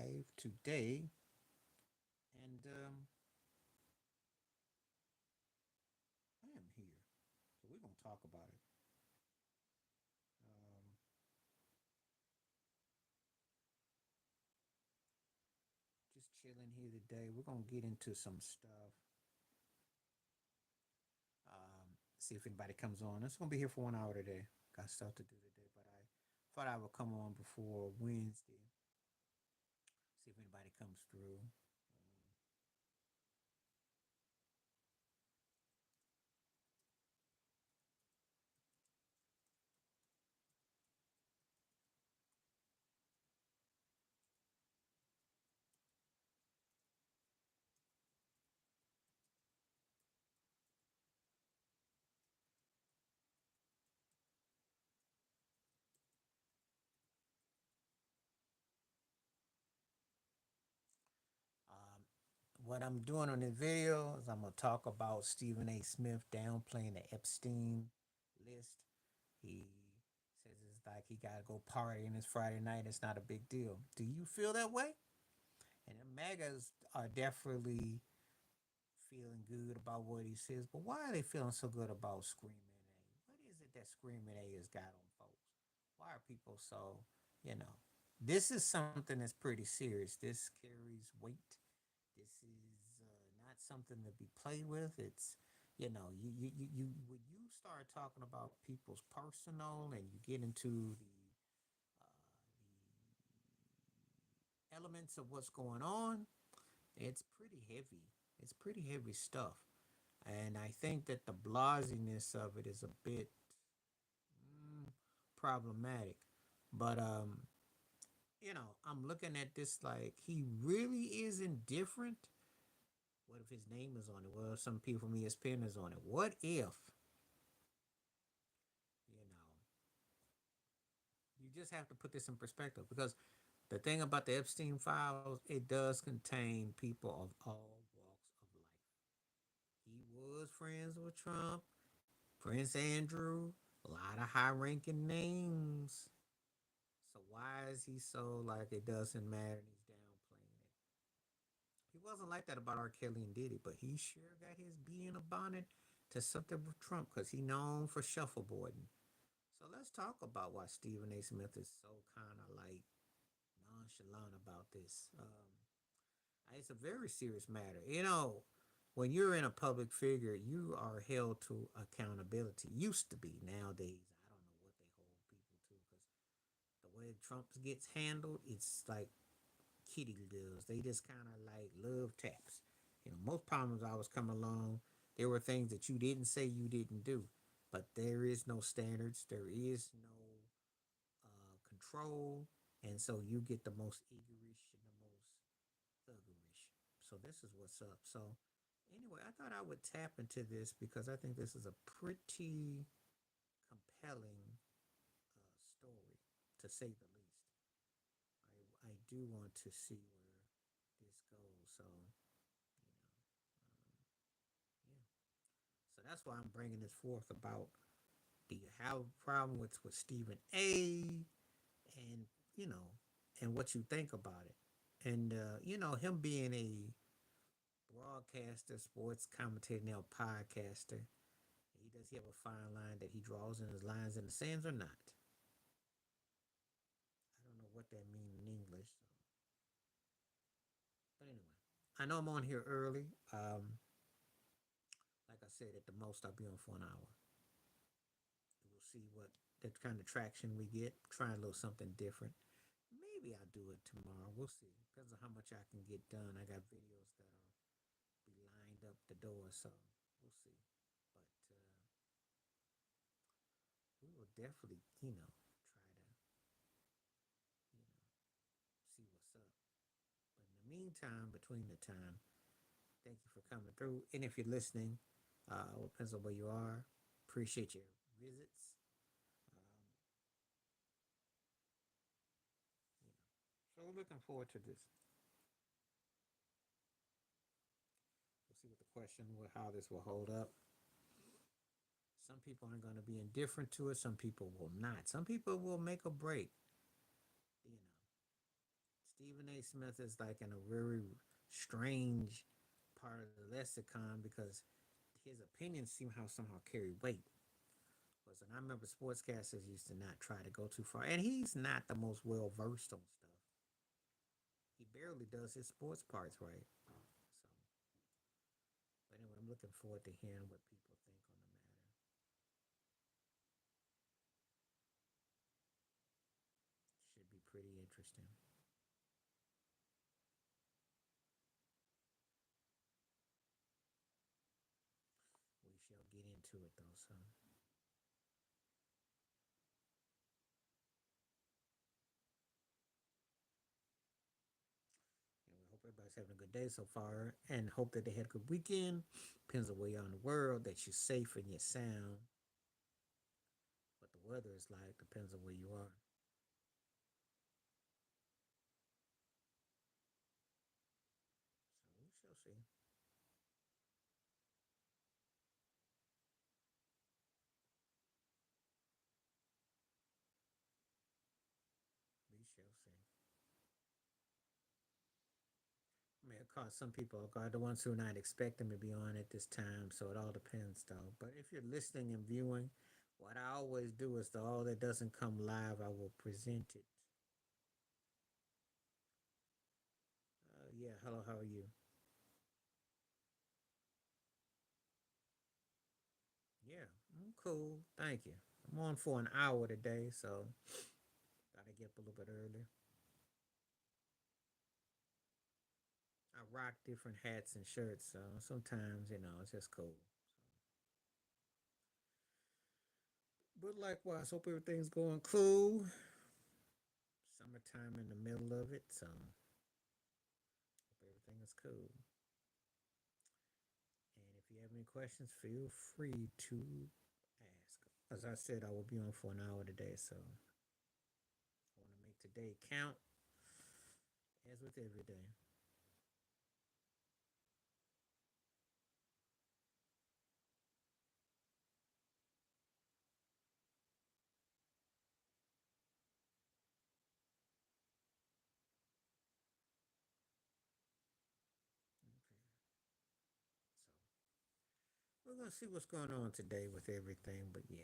live today, and I am here. So we're gonna talk about it. Um, just chilling here today. We're gonna get into some stuff. See if anybody comes on. It's gonna be here for 1 hour today. Got stuff to do today, but I thought I would come on before Wednesday. See if anybody comes through. What I'm doing on this video is I'm gonna talk about Stephen A. Smith downplaying the Epstein list. He says it's like he gotta go party and it's Friday night. It's not a big deal. Do you feel that way? And the MAGAs are definitely feeling good about what he says, but why are they feeling so good about Screaming A? What is it that Screaming A has got on folks? Why are people so, you know? This is something that's pretty serious. This carries weight. This is not something to be played with. It's, you when you start talking about people's personal and you get into the elements of what's going on, it's pretty heavy. It's pretty heavy stuff. And I think that the blasiness of it is a bit mm, problematic. But I'm looking at this like he really is indifferent. What if his name is on it? Well, some people from ESPN is on it. What if, you know, you just have to put this in perspective because the thing about the Epstein files, it does contain people of all walks of life. He was friends with Trump, Prince Andrew, a lot of high ranking names. So why is he so like it doesn't matter and he's downplaying it? He wasn't like that about R. Kelly and Diddy, but he sure got his bee in a bonnet to something with Trump because he known for shuffleboarding. So let's talk about why Stephen A. Smith is so kind of like nonchalant about this. It's a very serious matter. When you're in a public figure, you are held to accountability. Used to be. Nowadays, I don't know what they hold people to because the way Trump gets handled, it's like kitty lives. They just kind of like love taps. Most problems I was coming along, there were things that you didn't say you didn't do, but there is no standards. There is no control, and so you get the most eagerish and the most thuggerish. So this is what's up. So anyway, I thought I would tap into this because I think this is a pretty compelling story, to say the least. I do want to see where this goes. So yeah. So that's why I'm bringing this forth about, do you have a problem with Stephen A. and you know and what you think about it, and him being a broadcaster, sports commentator, now podcaster. Does he have a fine line that he draws in his lines in the sands or not? I don't know what that means in English. So. But anyway, I know I'm on here early. Like I said, at the most I'll be on for an hour. We'll see what that kind of traction we get. Trying a little something different. Maybe I'll do it tomorrow. We'll see. Depends on how much I can get done. I got videos that'll be lined up the door, so we'll see. But we will definitely, try to, you know, see what's up. But in the meantime, between the time, thank you for coming through. And if you're listening, depends on where you are. Appreciate your visits. Um, so we're looking forward to this. We'll see what the question, how this will hold up. Some people aren't going to be indifferent to it. Some people will not. Some people will make a break. You know, Stephen A. Smith is like in a very strange part of the lexicon because his opinions somehow carry weight. And I remember sportscasters used to not try to go too far, and he's not the most well versed on stuff. He barely does his sports parts right. So, but anyway, I'm looking forward to hearing what people think on the matter. Should be pretty interesting. We shall get into it though. So, and we hope everybody's having a good day so far, and hope that they had a good weekend. Depends on where you are in the world, that you're safe and you're sound. What the weather is like depends on where you are. So we shall see. We shall see. I mean, it caught some people off guard, the ones who are not expecting to be on at this time. So it all depends, though. But if you're listening and viewing, what I always do is, the all that doesn't come live, I will present it. Yeah, hello, how are you? Yeah, I'm cool. Thank you. I'm on for an hour today, so gotta get up a little bit early. I rock different hats and shirts, so sometimes, it's just cool. But likewise, hope everything's going cool. Summertime in the middle of it, so hope everything is cool. And if you have any questions, feel free to ask. As I said, I will be on for an hour today, so I want to make today count, as with every day. Okay, so we're gonna see what's going on today with everything, but yes.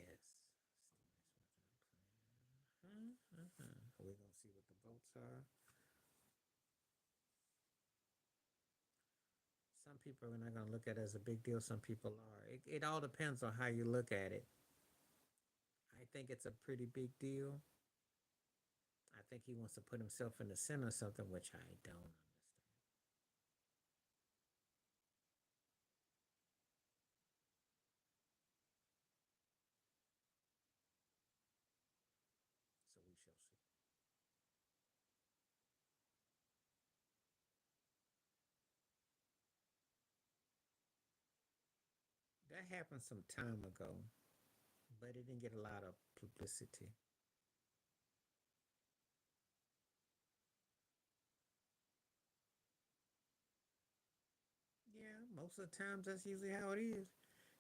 We're gonna see what the votes are. Some people are not gonna look at it as a big deal. Some people are. It all depends on how you look at it. I think it's a pretty big deal. I think he wants to put himself in the center of something, which I don't understand. So we shall see. That happened some time ago, but it didn't get a lot of publicity. Yeah, most of the times that's usually how it is.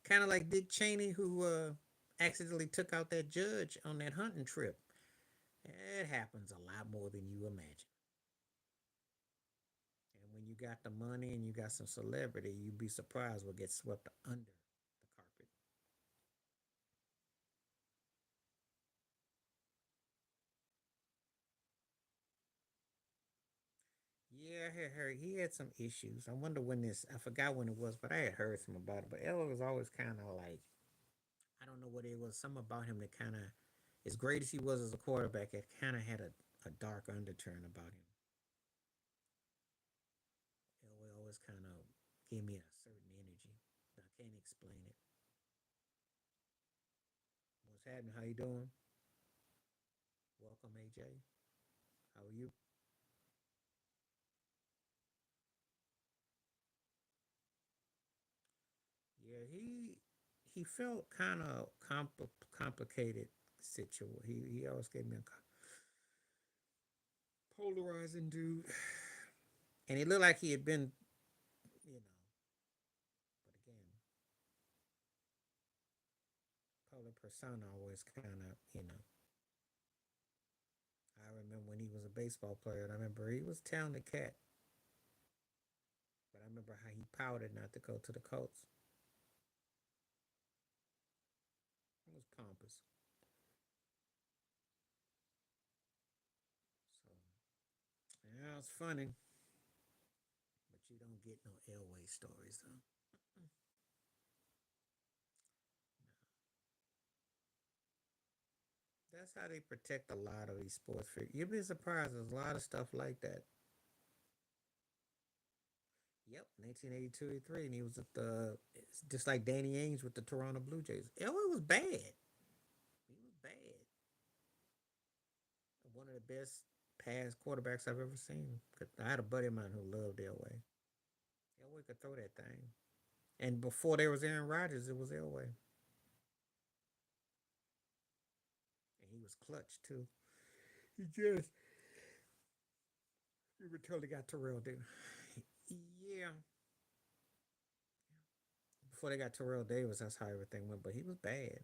Kind of like Dick Cheney, who accidentally took out that judge on that hunting trip. It happens a lot more than you imagine. And when you got the money and you got some celebrity, you'd be surprised what gets swept under the carpet. Yeah, I had heard he had some issues. I wonder when this, I forgot when it was, but I had heard some about it. But Ella was always kind of like, I don't know what it was, something about him that kind of, as great as he was as a quarterback, it kind of had a dark underturn about him. Ella always kind of gave me a certain energy. I can't explain it. What's happening? How you doing? Welcome, AJ. How are you? Yeah, he felt kind of complicated situation. He always gave me a polarizing dude, and he looked like he had been, you know. But again, public persona always kind of, remember when he was a baseball player, and I remember he was a talented cat, but I remember how he pouted not to go to the Colts. It was pompous. So yeah, it's funny, but you don't get no Elway stories though. That's how they protect a lot of these sports figures. You'd be surprised. There's a lot of stuff like that. Yep, 1982, 83, and he was at the it's just like Danny Ainge with the Toronto Blue Jays. Elway was bad. He was bad. One of the best pass quarterbacks I've ever seen. I had a buddy of mine who loved Elway. Elway could throw that thing. And before there was Aaron Rodgers, it was Elway, and he was clutch too. He just he totally got Terrell, dude. Yeah, before they got Terrell Davis, that's how everything went. But he was bad.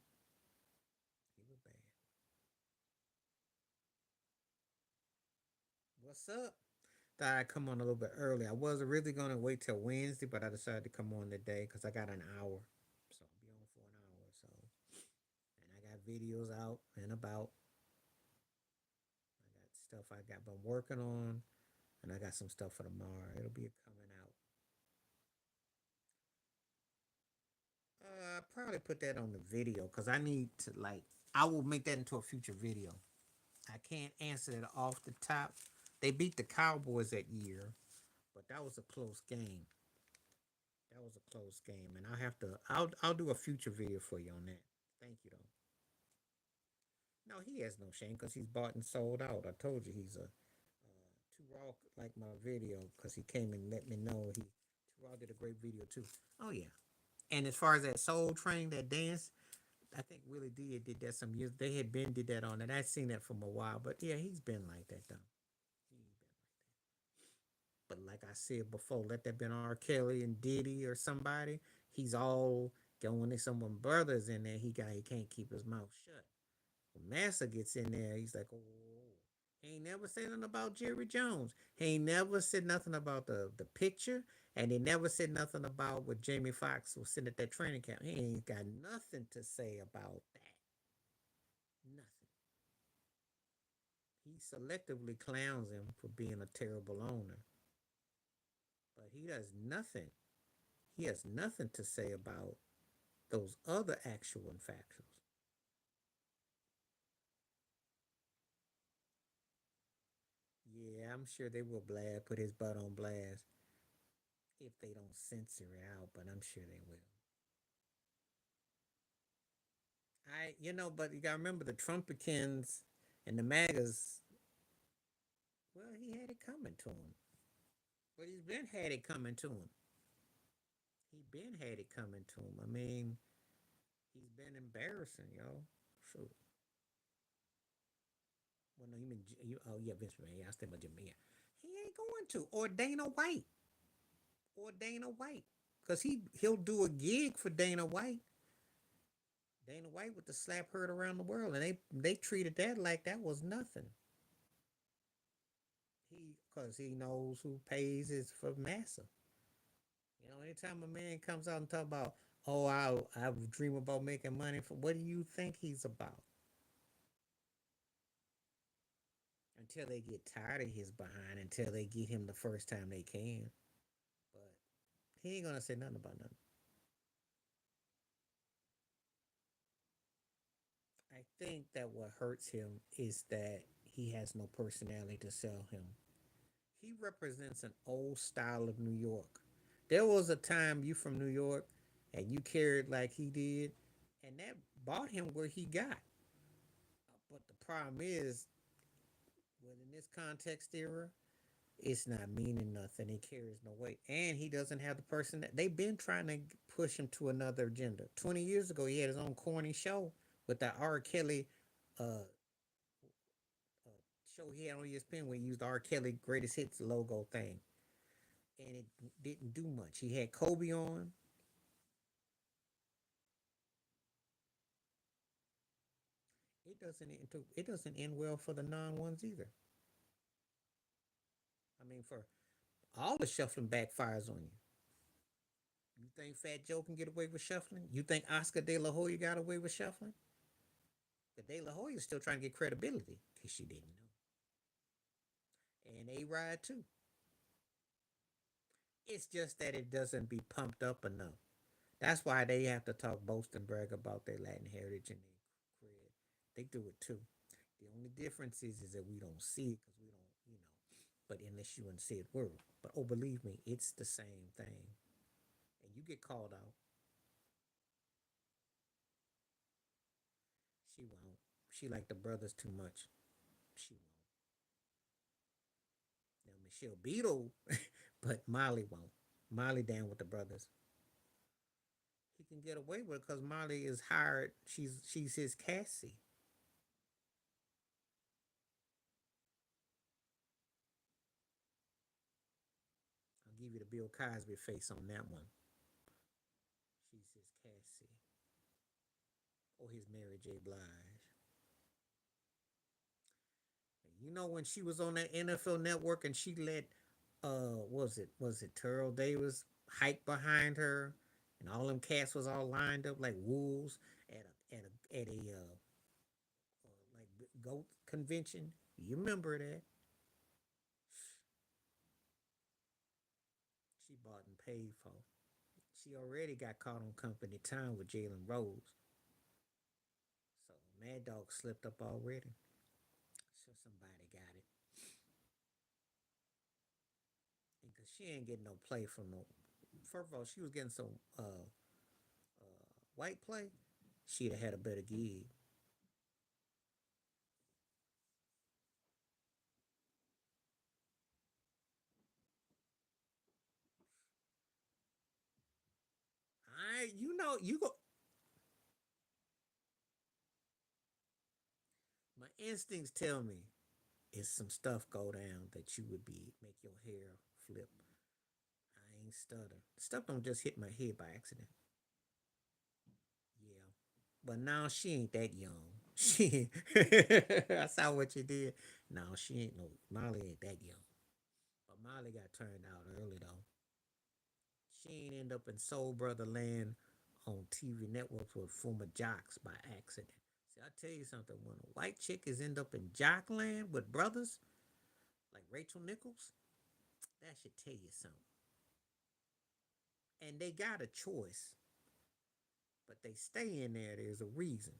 He was bad. What's up? Thought I'd come on a little bit early. I was really gonna wait till Wednesday, but I decided to come on today because I got an hour, so I'll be on for an hour. So, and I got videos out and about. I got stuff I got been working on, and I got some stuff for tomorrow. It'll be coming out. Probably put that on the video because I need to like. I will make that into a future video. I can't answer that off the top. They beat the Cowboys that year, but that was a close game. That was a close game, and I have to. I'll do a future video for you on that. Thank you though. No, he has no shame because he's bought and sold out. I told you he's a Too Raw like my video because he came and let me know he Too Raw did a great video too. Oh yeah, and as far as that Soul Train, that dance, I think Willie D did that some years. They had been did that on it. I'd seen that from a while, but yeah, he's been like that though. He's been like that. But like I said before, let that been R. Kelly and Diddy or somebody. He's all going to someone brothers in there. He can't keep his mouth shut. When Massa gets in there, he's like, oh. He ain't never said nothing about Jerry Jones. He ain't never said nothing about the picture, and he never said nothing about what Jamie Foxx was sitting at that training camp. He ain't got nothing to say about that. Nothing. He selectively clowns him for being a terrible owner, but he does nothing. He has nothing to say about those other actual and factuals. Yeah, I'm sure they will put his butt on blast if they don't censor it out, but I'm sure they will. But you gotta remember the Trumpikins and the MAGAs. Well, he had it coming to him, but he's been had it coming to him. He been had it coming to him. I mean, he's been embarrassing, yo. So, well, no, you mean you? Oh yeah, Vince McMahon. Yeah, I still about Jimmy. Yeah, he ain't going to or Dana White or Dana White because he'll do a gig for Dana White. Dana White with the slap heard around the world, and they treated that like that was nothing. Because he knows who pays is for massa. Anytime a man comes out and talk about, oh, I dream about making money for, what do you think he's about? Until they get tired of his behind, until they get him the first time they can. But he ain't gonna say nothing about nothing. I think that what hurts him is that he has no personality to sell him. He represents an old style of New York. There was a time you from New York and you carried like he did, and that bought him where he got. But the problem is, well, in this context era, it's not meaning nothing. It carries no weight, and he doesn't have the person that they've been trying to push him to another agenda. 20 years ago, he had his own corny show with that R. Kelly uh, uh, show he had on ESPN where he used the R. Kelly greatest hits logo thing, and it didn't do much. He had Kobe on. It doesn't end well for the non ones either. I mean, for all the shuffling backfires on you. You think Fat Joe can get away with shuffling? You think Oscar De La Hoya got away with shuffling? But De La Hoya is still trying to get credibility, in case you didn't know. And A Ride too. It's just that it doesn't be pumped up enough. That's why they have to talk, boast, and brag about their Latin heritage and their cred. They do it too. The only difference is that we don't see it because we don't, But unless you in the said world, but oh, believe me, it's the same thing. And you get called out, she won't. She like the brothers too much. She won't. Now Michelle Beadle, but Molly won't. Molly down with the brothers. He can get away with it because Molly is hired. She's his Cassie. I'll give you the Bill Cosby face on that one. She's his Cassie. Or his Mary J. Blige. You know when she was on that NFL network and she let was it Terrell Davis hike behind her and all them cats was all lined up like wolves at a like goat convention. You remember that? She bought and paid for. She already got caught on company time with Jalen Rose. So Mad Dog slipped up already. So somebody got it. Because she ain't getting no play from no. First of all, she was getting some white play. She'd have had a better gig. You go. My instincts tell me it's some stuff go down that you would be make your hair flip. I ain't stutter. Stuff don't just hit my head by accident. Yeah, but now she ain't that young. She, I saw what you did. No, she ain't no Molly ain't that young. But Molly got turned out early though. She ain't end up in Soul Brother Land on TV networks with former jocks by accident. See, I tell you something. When a white chick is end up in jock land with brothers like Rachel Nichols, that should tell you something. And they got a choice, but they stay in there. There's a reason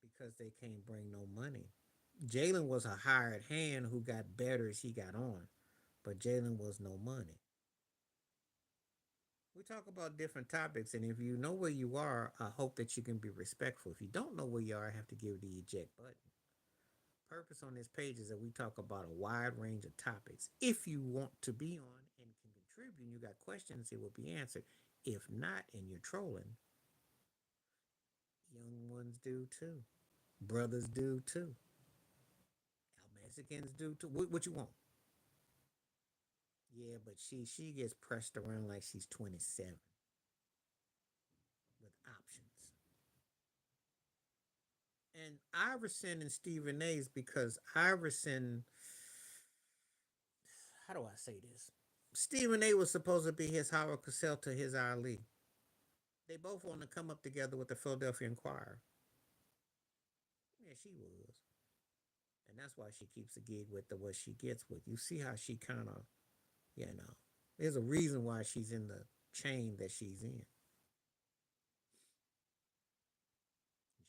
because they can't bring no money. Jalen was a hired hand who got better as he got on, but Jalen was no money. We talk about different topics, and if you know where you are, I hope that you can be respectful. If you don't know where you are, I have to give the eject button. Purpose on this page is that we talk about a wide range of topics. If you want to be on and can contribute, and you got questions, it will be answered. If not, and you're trolling, young ones do too. Brothers do too. Our Mexicans do too. What you want? Yeah, but she gets pressed around like she's 27 with options. And Iverson and Stephen A's because Iverson, how do I say this? Stephen A was supposed to be his Howard Cosell to his Ali. They both want to come up together with the Philadelphia Inquirer. Yeah, she was. And that's why she keeps the gig with the what she gets with. You see how she kind of, there's a reason why she's in the chain that she's in.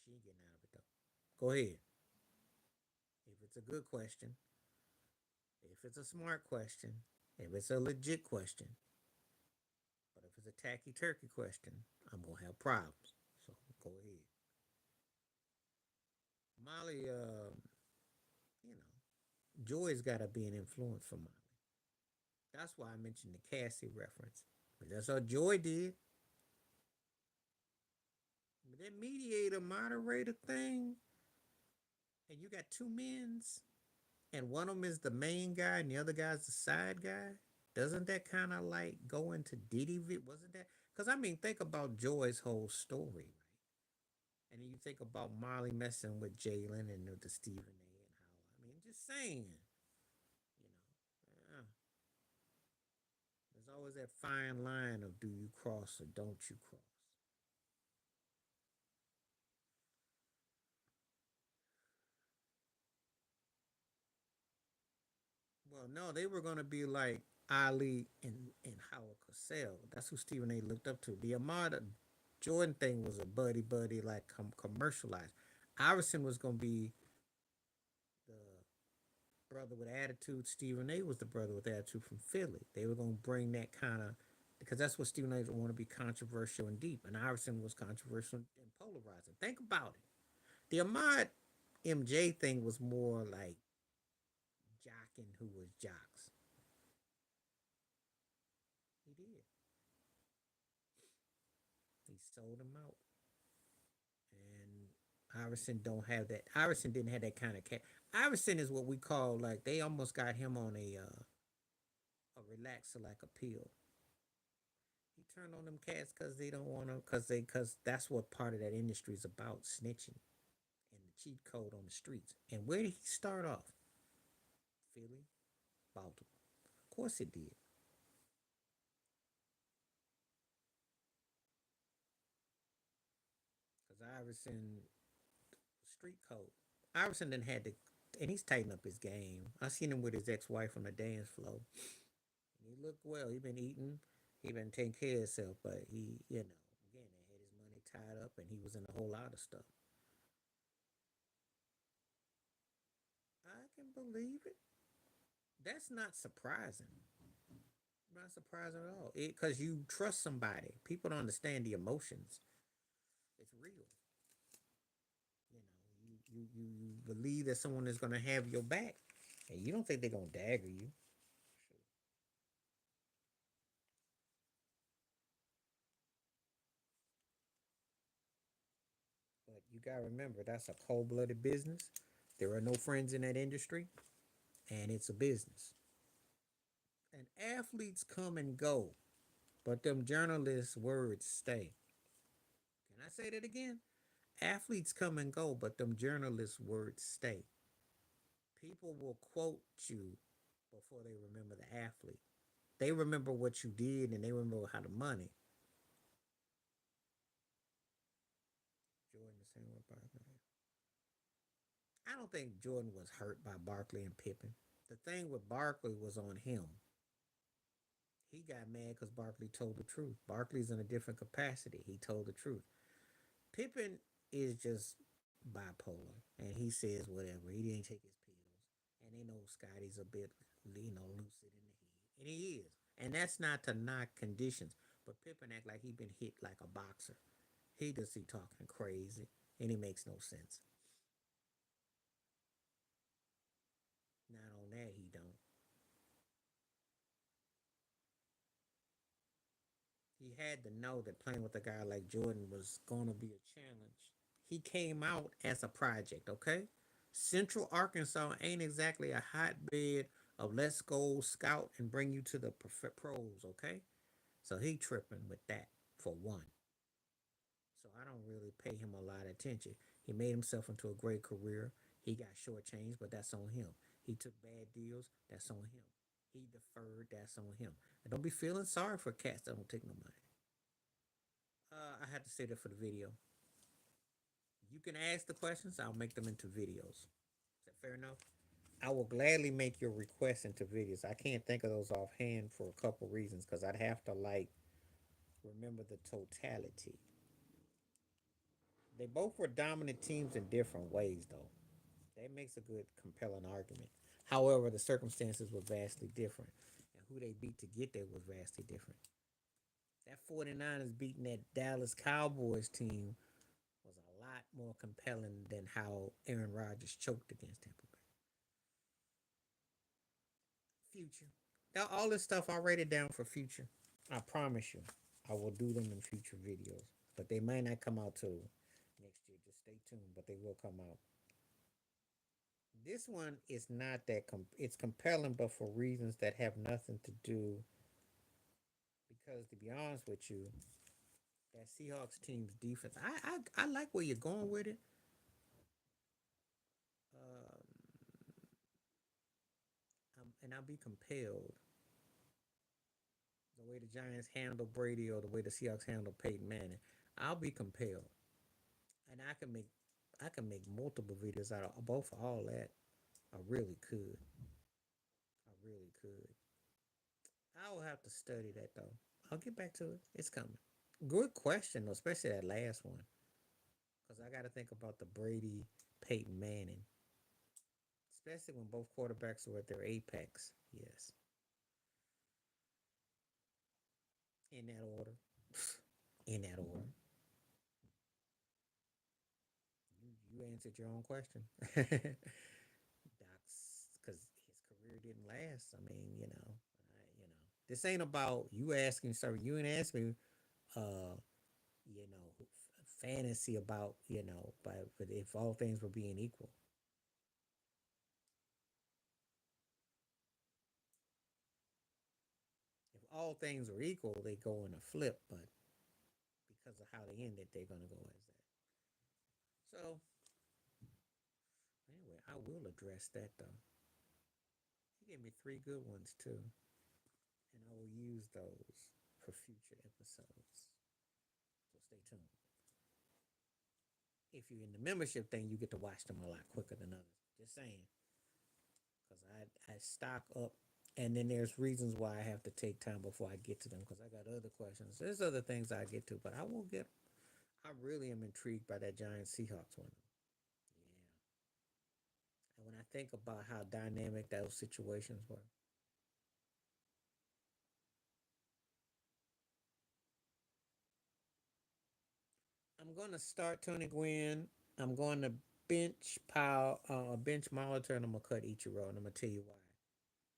She ain't getting out of it though. Go ahead. If it's a good question, if it's a smart question, if it's a legit question, but if it's a tacky turkey question, I'm gonna have problems. So go ahead. Molly, you know, Joy's got to be an influence for Molly. That's why I mentioned the Cassie reference. But that's what Joy did. But that mediator moderator thing, and you got two men's, and one of them is the main guy, and the other guy's the side guy. Doesn't that kind of like go into Diddy? Wasn't that? Because I mean, think about Joy's whole story, right? And then you think about Molly messing with Jalen and the Stephen A. and saying, you know, there's always that fine line of do you cross or don't you cross. Well, no, they were going to be like Ali and Howard Cosell. That's who Stephen A. looked up to. The Ahmad Jordan thing was a buddy buddy, like commercialized. Iverson was going to be the brother with attitude. Stephen A. was the brother with attitude from Philly. They were going to bring that kind of, because that's what Stephen A. want to be, controversial and deep. And Iverson was controversial and polarizing. Think about it. The Ahmad MJ thing was more like jocking who was jocks. He did. He sold him out. And Iverson don't have that. Iverson didn't have that kind of cat. Iverson is what we call, like, they almost got him on a relaxer, like a pill. He turned on them cats because they don't want to, because that's what part of that industry is about, snitching and the cheat code on the streets. And where did he start off? Philly, Baltimore. Of course it did. Because Iverson, street code. Iverson didn't had to, and he's tightened up his game. I seen him with his ex-wife on the dance floor. He looked well. He been eating. He been taking care of himself. But he, again, they had his money tied up, and he was in a whole lot of stuff. I can believe it. That's not surprising. Not surprising at all. Because you trust somebody. People don't understand the emotions. It's real. You believe that someone is gonna have your back, and you don't think they're gonna dagger you. But you gotta remember that's a cold blooded business. There are no friends in that industry, and it's a business. And athletes come and go, but them journalists' words stay. Can I say that again? Athletes come and go, but them journalists' words stay. People will quote you before they remember the athlete. They remember what you did and they remember how the money. Jordan the same with Barkley. I don't think Jordan was hurt by Barkley and Pippen. The thing with Barkley was on him. He got mad because Barkley told the truth. Barkley's in a different capacity. He told the truth. Pippen is just bipolar, and he says whatever. He didn't take his pills, and they know Scotty's a bit, lucid in the head, and he is. And that's not to knock conditions, but Pippen act like he been hit like a boxer. He just he talking crazy, and he makes no sense. Not on that he don't. He had to know that playing with a guy like Jordan was going to be a challenge. He came out as a project, okay? Central Arkansas ain't exactly a hotbed of let's go scout and bring you to the pros, okay? So he tripping with that for one. So I don't really pay him a lot of attention. He made himself into a great career. He got shortchanged, but that's on him. He took bad deals, that's on him. He deferred, that's on him. And don't be feeling sorry for cats that don't take no money. I had to say that for the video. You can ask the questions, I'll make them into videos. Is that fair enough? I will gladly make your requests into videos. I can't think of those offhand for a couple reasons because I'd have to like remember the totality. They both were dominant teams in different ways, though. That makes a good, compelling argument. However, the circumstances were vastly different, and who they beat to get there was vastly different. That 49ers beating that Dallas Cowboys team was a lot more compelling than how Aaron Rodgers choked against Tampa Bay. Future. Now, all this stuff I write it down for future. I promise you, I will do them in future videos, but they might not come out till next year. Just stay tuned, but they will come out. This one is not that it's compelling, but for reasons that have nothing to do. Because to be honest with you, that Seahawks team's defense, I like where you're going with it. Um, and I'll be compelled the way the Giants handle Brady or the way the Seahawks handle Peyton Manning. I'll be compelled, and I can make multiple videos out of both of all that. I really could. I really could. I will have to study that though. I'll get back to it. It's coming. Good question, especially that last one, because I got to think about the Brady Peyton Manning, especially when both quarterbacks were at their apex. Yes, in that order. In that order. You answered your own question. Doc's because his career didn't last. I mean, this ain't about you asking. Sorry, you ain't asked me. Uh, fantasy about but if all things were being equal, if all things were equal, they go in a flip. But because of how they ended, they're gonna go as that. So anyway, I will address that though. You gave me three good ones too, and I will use those for future episodes. So stay tuned. If you're in the membership thing, you get to watch them a lot quicker than others. Just saying, because I stock up, and then there's reasons why I have to take time before I get to them because I got other questions. There's other things I get to, but I will get. I really am intrigued by that Giants Seahawks one. Yeah, and when I think about how dynamic those situations were, I'm going to start Tony Gwynn. I'm going to bench Molitor, and I'm gonna cut Ichiro, and I'm gonna tell you why.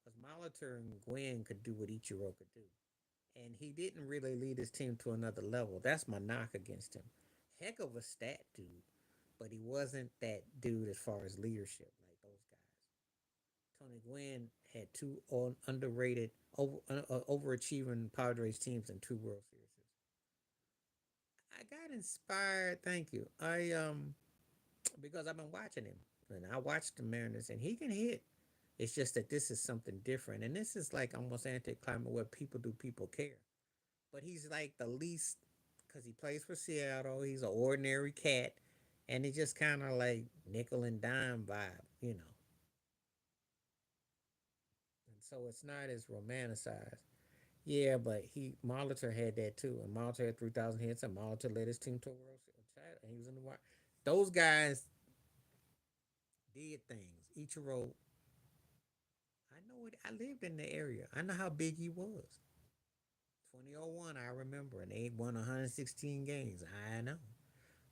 Because Molitor and Gwynn could do what Ichiro could do, and he didn't really lead his team to another level. That's my knock against him. Heck of a stat dude, but he wasn't that dude as far as leadership like those guys. Tony Gwynn had two underrated, overachieving Padres teams in two World Series. I got inspired. Thank you. I because I've been watching him, and I watched the Mariners, and he can hit. It's just that this is something different, and this is like almost anti-climate where people do people care. But he's like the least because he plays for Seattle. He's an ordinary cat, and he just kind of like nickel and dime vibe. And so it's not as romanticized. Yeah, but Molitor had that too, and Molitor had 3,000 hits, and Molitor led his team to a World Series, and he was in the white. Those guys did things. Ichiro, I know it. I lived in the area. I know how big he was. 2001, I remember, and they won 116 games. I know.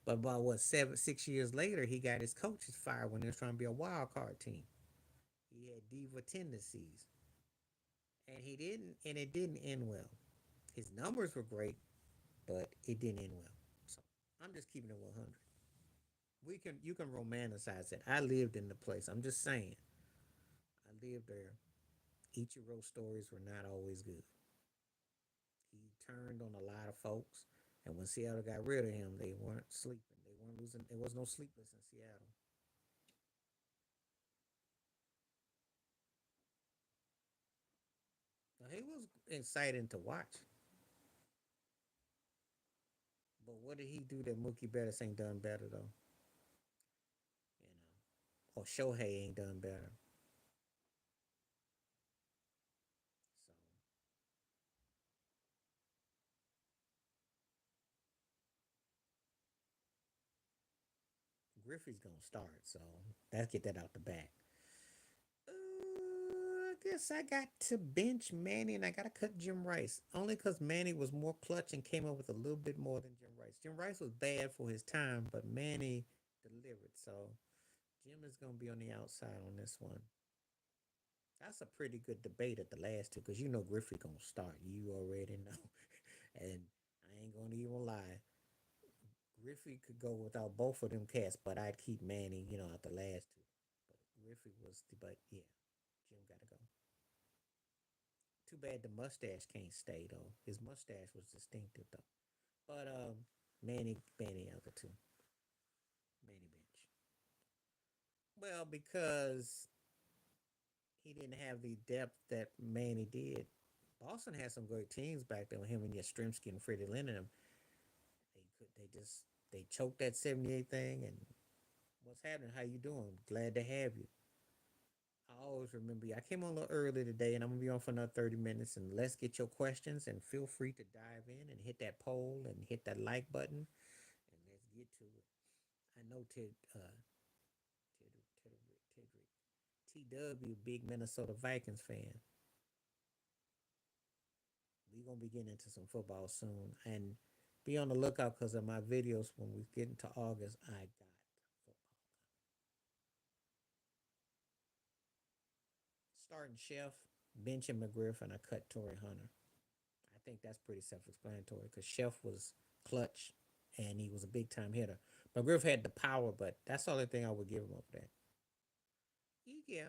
But about what 6 years later, he got his coaches fired when they was trying to be a wild card team. He had diva tendencies, and it didn't end well. His numbers were great, but it didn't end well. So I'm just keeping it 100. You can romanticize it. I lived in the place. I'm just saying, I lived there. Ichiro stories were not always good. He turned on a lot of folks, and when Seattle got rid of him, they weren't sleeping. They weren't losing. There was no sleepless in Seattle. Now, he was exciting to watch, but what did he do that Mookie Betts ain't done better though? Or Shohei ain't done better. So Griffey's gonna start. So let's get that out the back. I guess I got to bench Manny and I got to cut Jim Rice. Only because Manny was more clutch and came up with a little bit more than Jim Rice. Jim Rice was bad for his time, but Manny delivered. So Jim is going to be on the outside on this one. That's a pretty good debate at the last two because you know Griffey going to start. You already know. And I ain't going to even lie. Griffey could go without both of them cats, but I'd keep Manny, at the last two. But Griffey but yeah, Jim got to go. Too bad the mustache can't stay though. His mustache was distinctive though. But Manny other two. Manny bench. Well, because he he didn't have the depth that Manny did. Boston had some great teams back then with him and Yastrzemski and Freddie Lynn. They choked that 78 thing. And what's happening? How you doing? Glad to have you. I always remember you. I came on a little early today, and I'm gonna be on for another 30 minutes. And let's get your questions, and feel free to dive in and hit that poll and hit that like button, and let's get to it. I know TW, big Minnesota Vikings fan. We're gonna be getting into some football soon, and be on the lookout because of my videos. When we get into August, I got football. Starting Chef, benching McGriff, and I cut Torrey Hunter. I think that's pretty self-explanatory because Chef was clutch and he was a big time hitter. McGriff had the power, but that's the only thing I would give him over that. Yeah,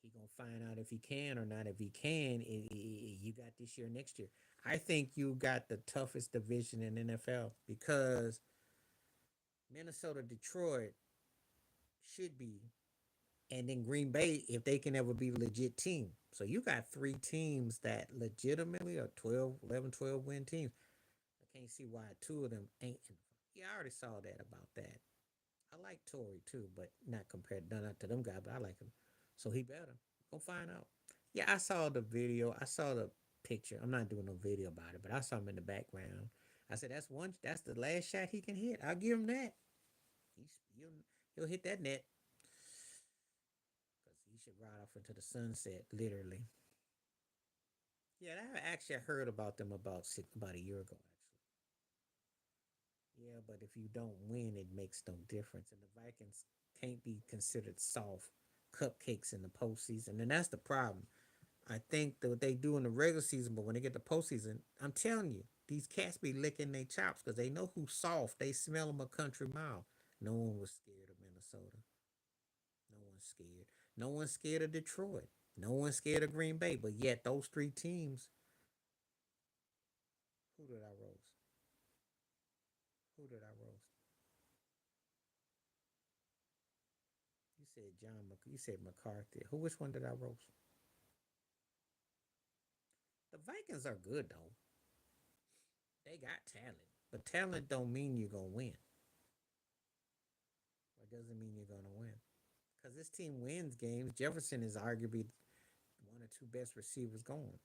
he gonna find out if he can or not. If he can, you got this year, next year. I think you got the toughest division in NFL because Minnesota, Detroit should be, and then Green Bay if they can ever be a legit team. So you got three teams that legitimately are 12, 11, 12 win teams. I can't see why two of them ain't. Yeah, I already saw that about that. I like Tory too, but not compared not to them guys, but I like him. So he better. Go find out. Yeah, I saw the video. I saw the picture. I'm not doing no video about it, but I saw him in the background. I said that's one. That's the last shot he can hit. I'll give him that. He's, he'll hit that net because he should ride off into the sunset, literally. Yeah, I actually heard about them about a year ago. Yeah, but if you don't win, it makes no difference. And the Vikings can't be considered soft cupcakes in the postseason. And that's the problem. I think that what they do in the regular season, but when they get to postseason, I'm telling you, these cats be licking their chops because they know who's soft. They smell them a country mile. No one was scared of Minnesota. No one's scared. No one's scared of Detroit. No one's scared of Green Bay. But yet, those three teams, who did I roast? Who did I roast? You said You said McCarthy. Who? Which one did I roast? The Vikings are good though. They got talent, but talent don't mean you're gonna win. Or doesn't mean you're gonna win. Because this team wins games. Jefferson is arguably one or two best receivers going.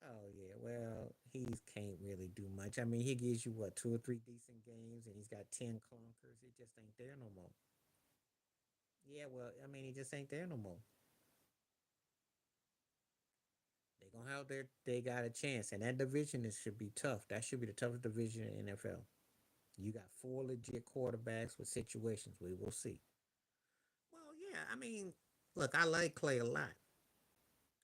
Oh yeah, well he can't really do much. I mean, he gives you what, two or three decent games, and he's got 10 clunkers. It just ain't there no more. Yeah, well, I mean, he just ain't there no more. They gonna have their. They got a chance, and that division should be tough. That should be the toughest division in NFL. You got four legit quarterbacks with situations. We will see. Well, yeah, I mean, look, I like Clay a lot,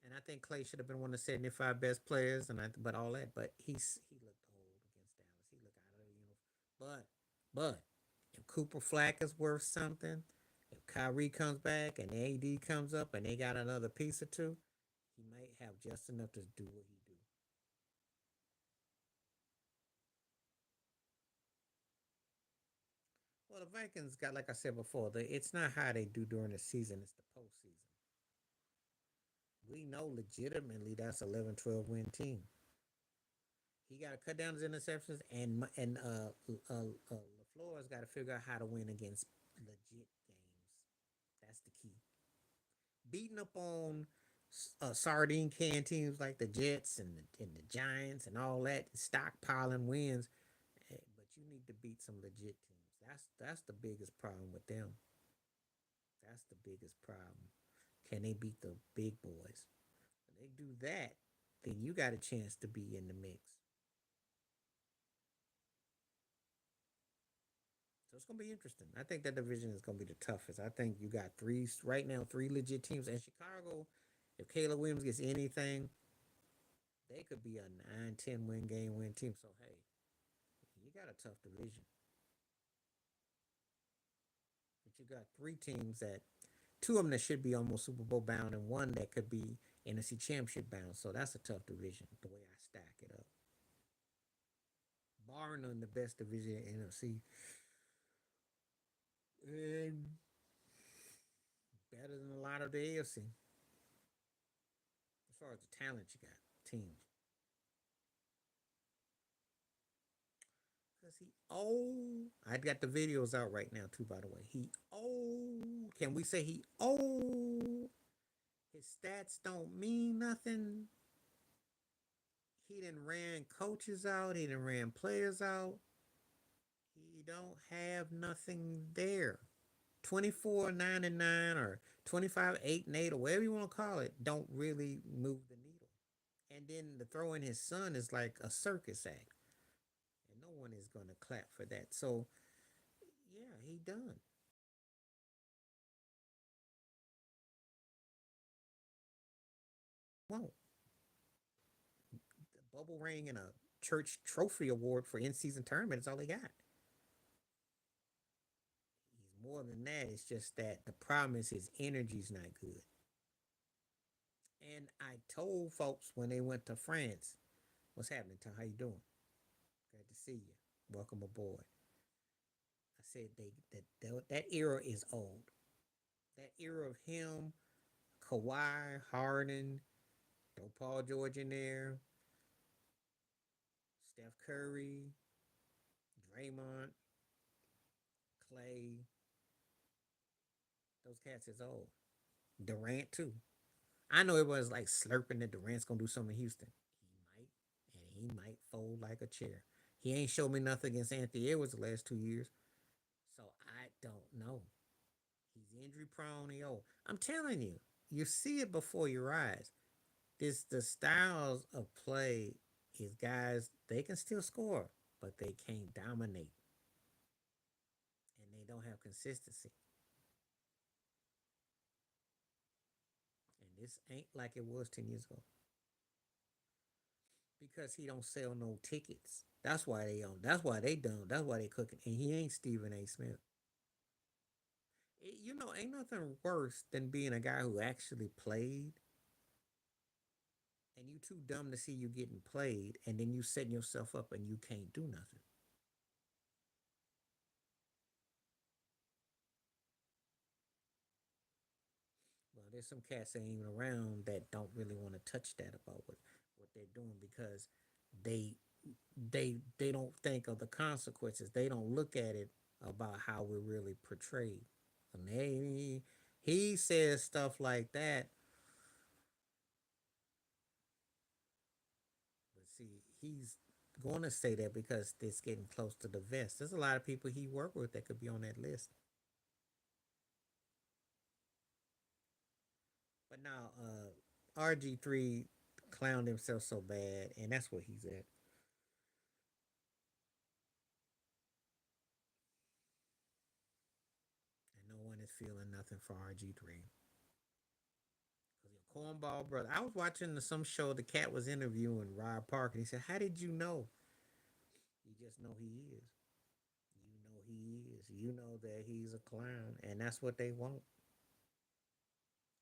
and I think Clay should have been one of the 75 best players, but all that. But he looked old against Dallas. He looked out of the uniform. But if Cooper Flack is worth something, if Kyrie comes back and AD comes up and they got another piece or two, he might have just enough to do what he do. Well, the Vikings got, like I said before, it's not how they do during the season; it's the postseason. We know legitimately that's 11, 12 win team. He got to cut down his interceptions, Lafleur's got to figure out how to win against legit games. That's the key. Beating up on sardine can teams like the Jets and the Giants and all that, stockpiling wins. But you need to beat some legit teams. That's the biggest problem with them. That's the biggest problem. Can they beat the big boys? When they do that, then you got a chance to be in the mix. So it's gonna be interesting. I think that division is gonna be the toughest. I think you got three right now, three legit teams. And Chicago, if Caleb Williams gets anything, they could be a 9, 10 win team. So hey, you got a tough division. But you got three teams that two of them that should be almost Super Bowl bound, and one that could be NFC Championship bound. So that's a tough division. The way I stack it up, barring on the best division in NFC. of the AFC as far as the talent you got teams. Cause he old. I got the videos out right now too. By the way, he old. Can we say he old? His stats don't mean nothing. He didn't ran coaches out. He didn't ran players out. He don't have nothing there. 24-9-9 or 25-8-8 or whatever you want to call it don't really move the needle. And then the throw in his son is like a circus act, and no one is gonna clap for that. So yeah, he done. Won't the bubble ring and a church trophy award for in season tournament is all he got. He's more than that. It's just that the problem is his energy's not good. And I told folks when they went to France, "What's happening, Tom? How you doing? Glad to see you. Welcome aboard." I said that era is old. That era of him, Kawhi, Harden, throw Paul George in there, Steph Curry, Draymond, Clay, those cats is old. Durant too. I know everyone's like slurping that Durant's gonna do something in Houston. He might, and he might fold like a chair. He ain't showed me nothing against Anthony Edwards the last 2 years, so I don't know. He's injury prone. He old. I'm telling you, you see it before your eyes. This the styles of play is guys they can still score, but they can't dominate, and they don't have consistency. And this ain't like it was 10 years ago because he don't sell no tickets. That's why they on. That's why they don't. That's why they cooking. And he ain't Stephen A. Smith. Ain't nothing worse than being a guy who actually played, and you too dumb to see you getting played, and then you setting yourself up and you can't do nothing. Well, there's some cats that ain't even around that don't really want to touch that about what they're doing because they they don't think of the consequences. They don't look at it about how we're really portrayed. And he says stuff like that, but see, he's going to say that because it's getting close to the vest. There's a lot of people he worked with that could be on that list. But now, RG3 clowned himself so bad, and that's where he's at. And no one is feeling nothing for RG3. Because he's a cornball brother. I was watching some show, the cat was interviewing Ryde Park, and he said, "How did you know?" You just know he is. You know he is. You know that he's a clown, and that's what they want.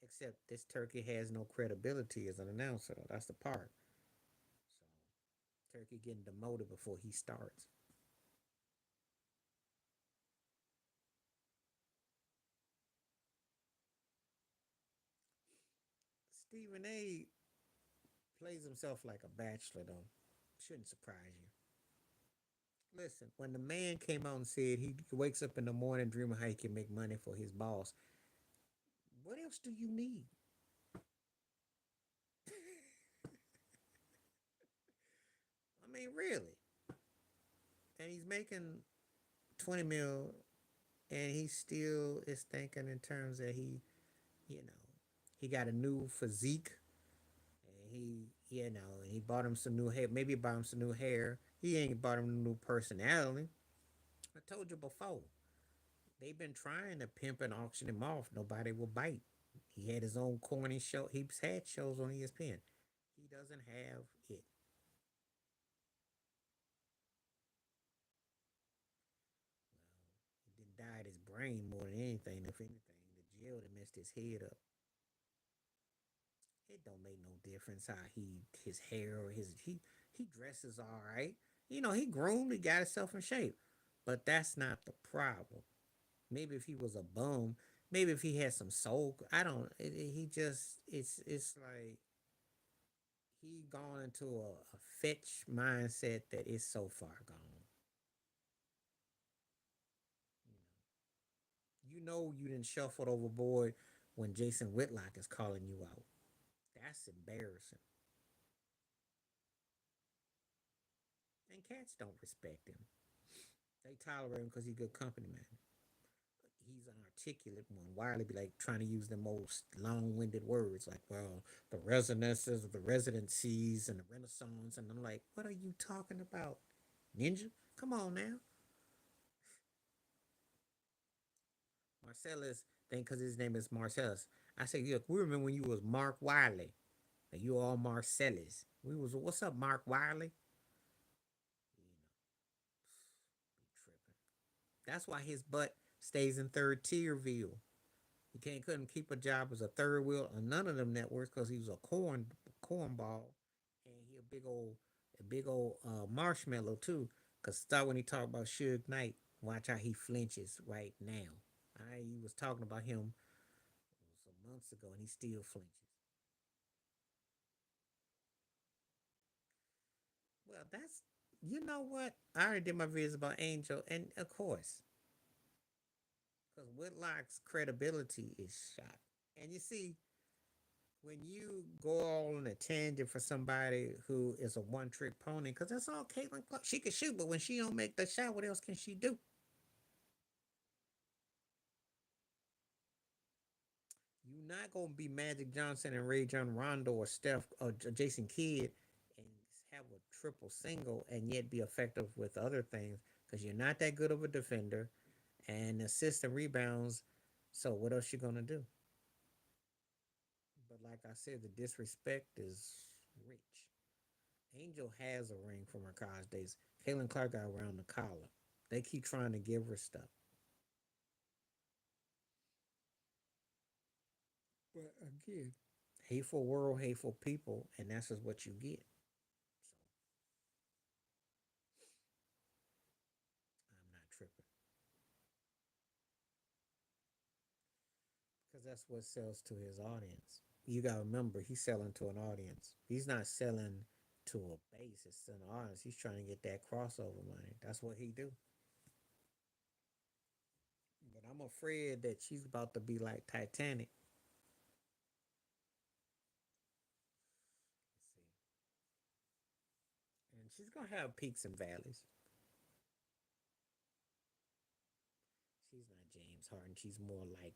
Except this turkey has no credibility as an announcer. That's the part. So Turkey getting demoted before he starts. Stephen A. plays himself like a bachelor, though. Shouldn't surprise you. Listen, when the man came out and said he wakes up in the morning dreaming how he can make money for his boss, what else do you need? I mean, really. And he's making 20 mil, and he still is thinking in terms that you know, he got a new physique, and he bought him some new hair. Maybe he bought him some new hair. He ain't bought him a new personality. I told you before. They've been trying to pimp and auction him off. Nobody will bite. He had his own corny show. He's had shows on ESPN. He doesn't have it. Well, he didn't dyed his brain more than anything. If anything, the jail that messed his head up. It don't make no difference how his hair or he dresses all right. He groomed, he got himself in shape. But that's not the problem. Maybe if he was a bum, Maybe if he had some soul, I don't. He just it's like he gone into a fetch mindset that is so far gone. You didn't shuffled overboard when Jason Whitlock is calling you out. That's embarrassing. And cats don't respect him. They tolerate him because he's a good company man. He's an articulate one. Wiley be like trying to use the most long-winded words, like, well, the resonances of the residencies and the Renaissance, and I'm like, what are you talking about, Ninja? Come on now, Marcellus. Think because his name is Marcellus. I said, look, we remember when you was Mark Wiley, and you all Marcellus. We was, what's up, Mark Wiley? You know, be tripping. That's why his butt stays in third tier view. He can't couldn't keep a job as a third wheel on none of them networks because he was a cornball, and he a big old marshmallow too. Cause start when he talked about Suge Knight, watch how he flinches right now. He was talking about him some months ago, and he still flinches. Well, that's you know what I already did my videos about Angel, and of course, because Whitlock's credibility is shot. And you see, when you go all on a tangent for somebody who is a one trick pony, because that's all Caitlin Clark. She can shoot, but when she don't make the shot, what else can she do? You not gonna be Magic Johnson and Ray John Rondo or Steph or Jason Kidd and have a triple single and yet be effective with other things because you're not that good of a defender and assists and rebounds. So what else you gonna do? But like I said, the disrespect is rich. Angel has a ring from her college days. Caitlin Clark got around the collar. They keep trying to give her stuff. But again, hateful world, hateful people, and that's just what you get. So I'm not tripping. Because that's what sells to his audience. You gotta remember, he's selling to an audience. He's not selling to a base. It's an audience. He's trying to get that crossover money. That's what he do. But I'm afraid that she's about to be like Titanic. And she's gonna have peaks and valleys. She's not James Harden. She's more like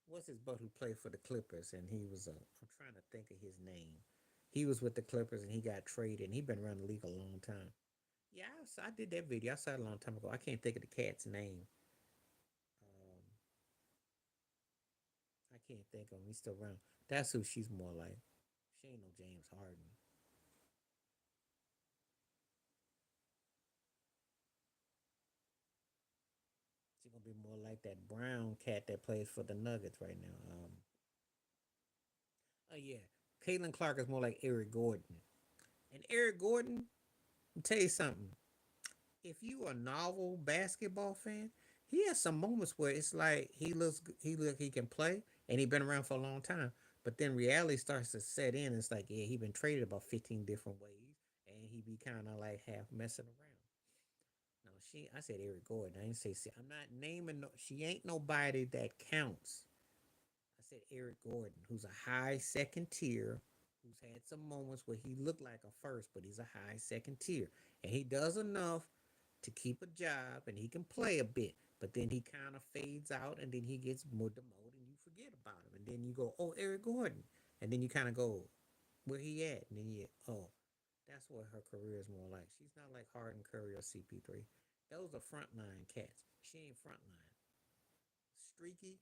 what's his butt who played for the Clippers and he was I'm trying to think of his name. He was with the Clippers and he got traded and he been around the league a long time. Yeah, I did that video. I saw it a long time ago. I can't think of the cat's name. Um, I can't think of him. He's still around. That's who she's more like. She ain't no James Harden. She's gonna be more like that brown cat that plays for the Nuggets right now. Oh yeah, Caitlin Clark is more like Eric Gordon. And Eric Gordon, I'll tell you something. If you a novel basketball fan, he has some moments where it's like he can play and he been around for a long time. But then reality starts to set in. It's like yeah, he been traded about 15 different ways, and he be kind of like half messing around. No, I said Eric Gordon. I didn't say. I'm not naming. No, she ain't nobody that counts. I said Eric Gordon, who's a high second tier, who's had some moments where he looked like a first, but he's a high second tier, and he does enough to keep a job, and he can play a bit. But then he kind of fades out, and then he gets more demoted, and you forget about him, and then you go, "Oh, Eric Gordon," and then you kind of go, "Where he at?" And then you, oh, that's what her career is more like. She's not like Harden, Curry, or CP3. Those are frontline cats. She ain't frontline. Streaky,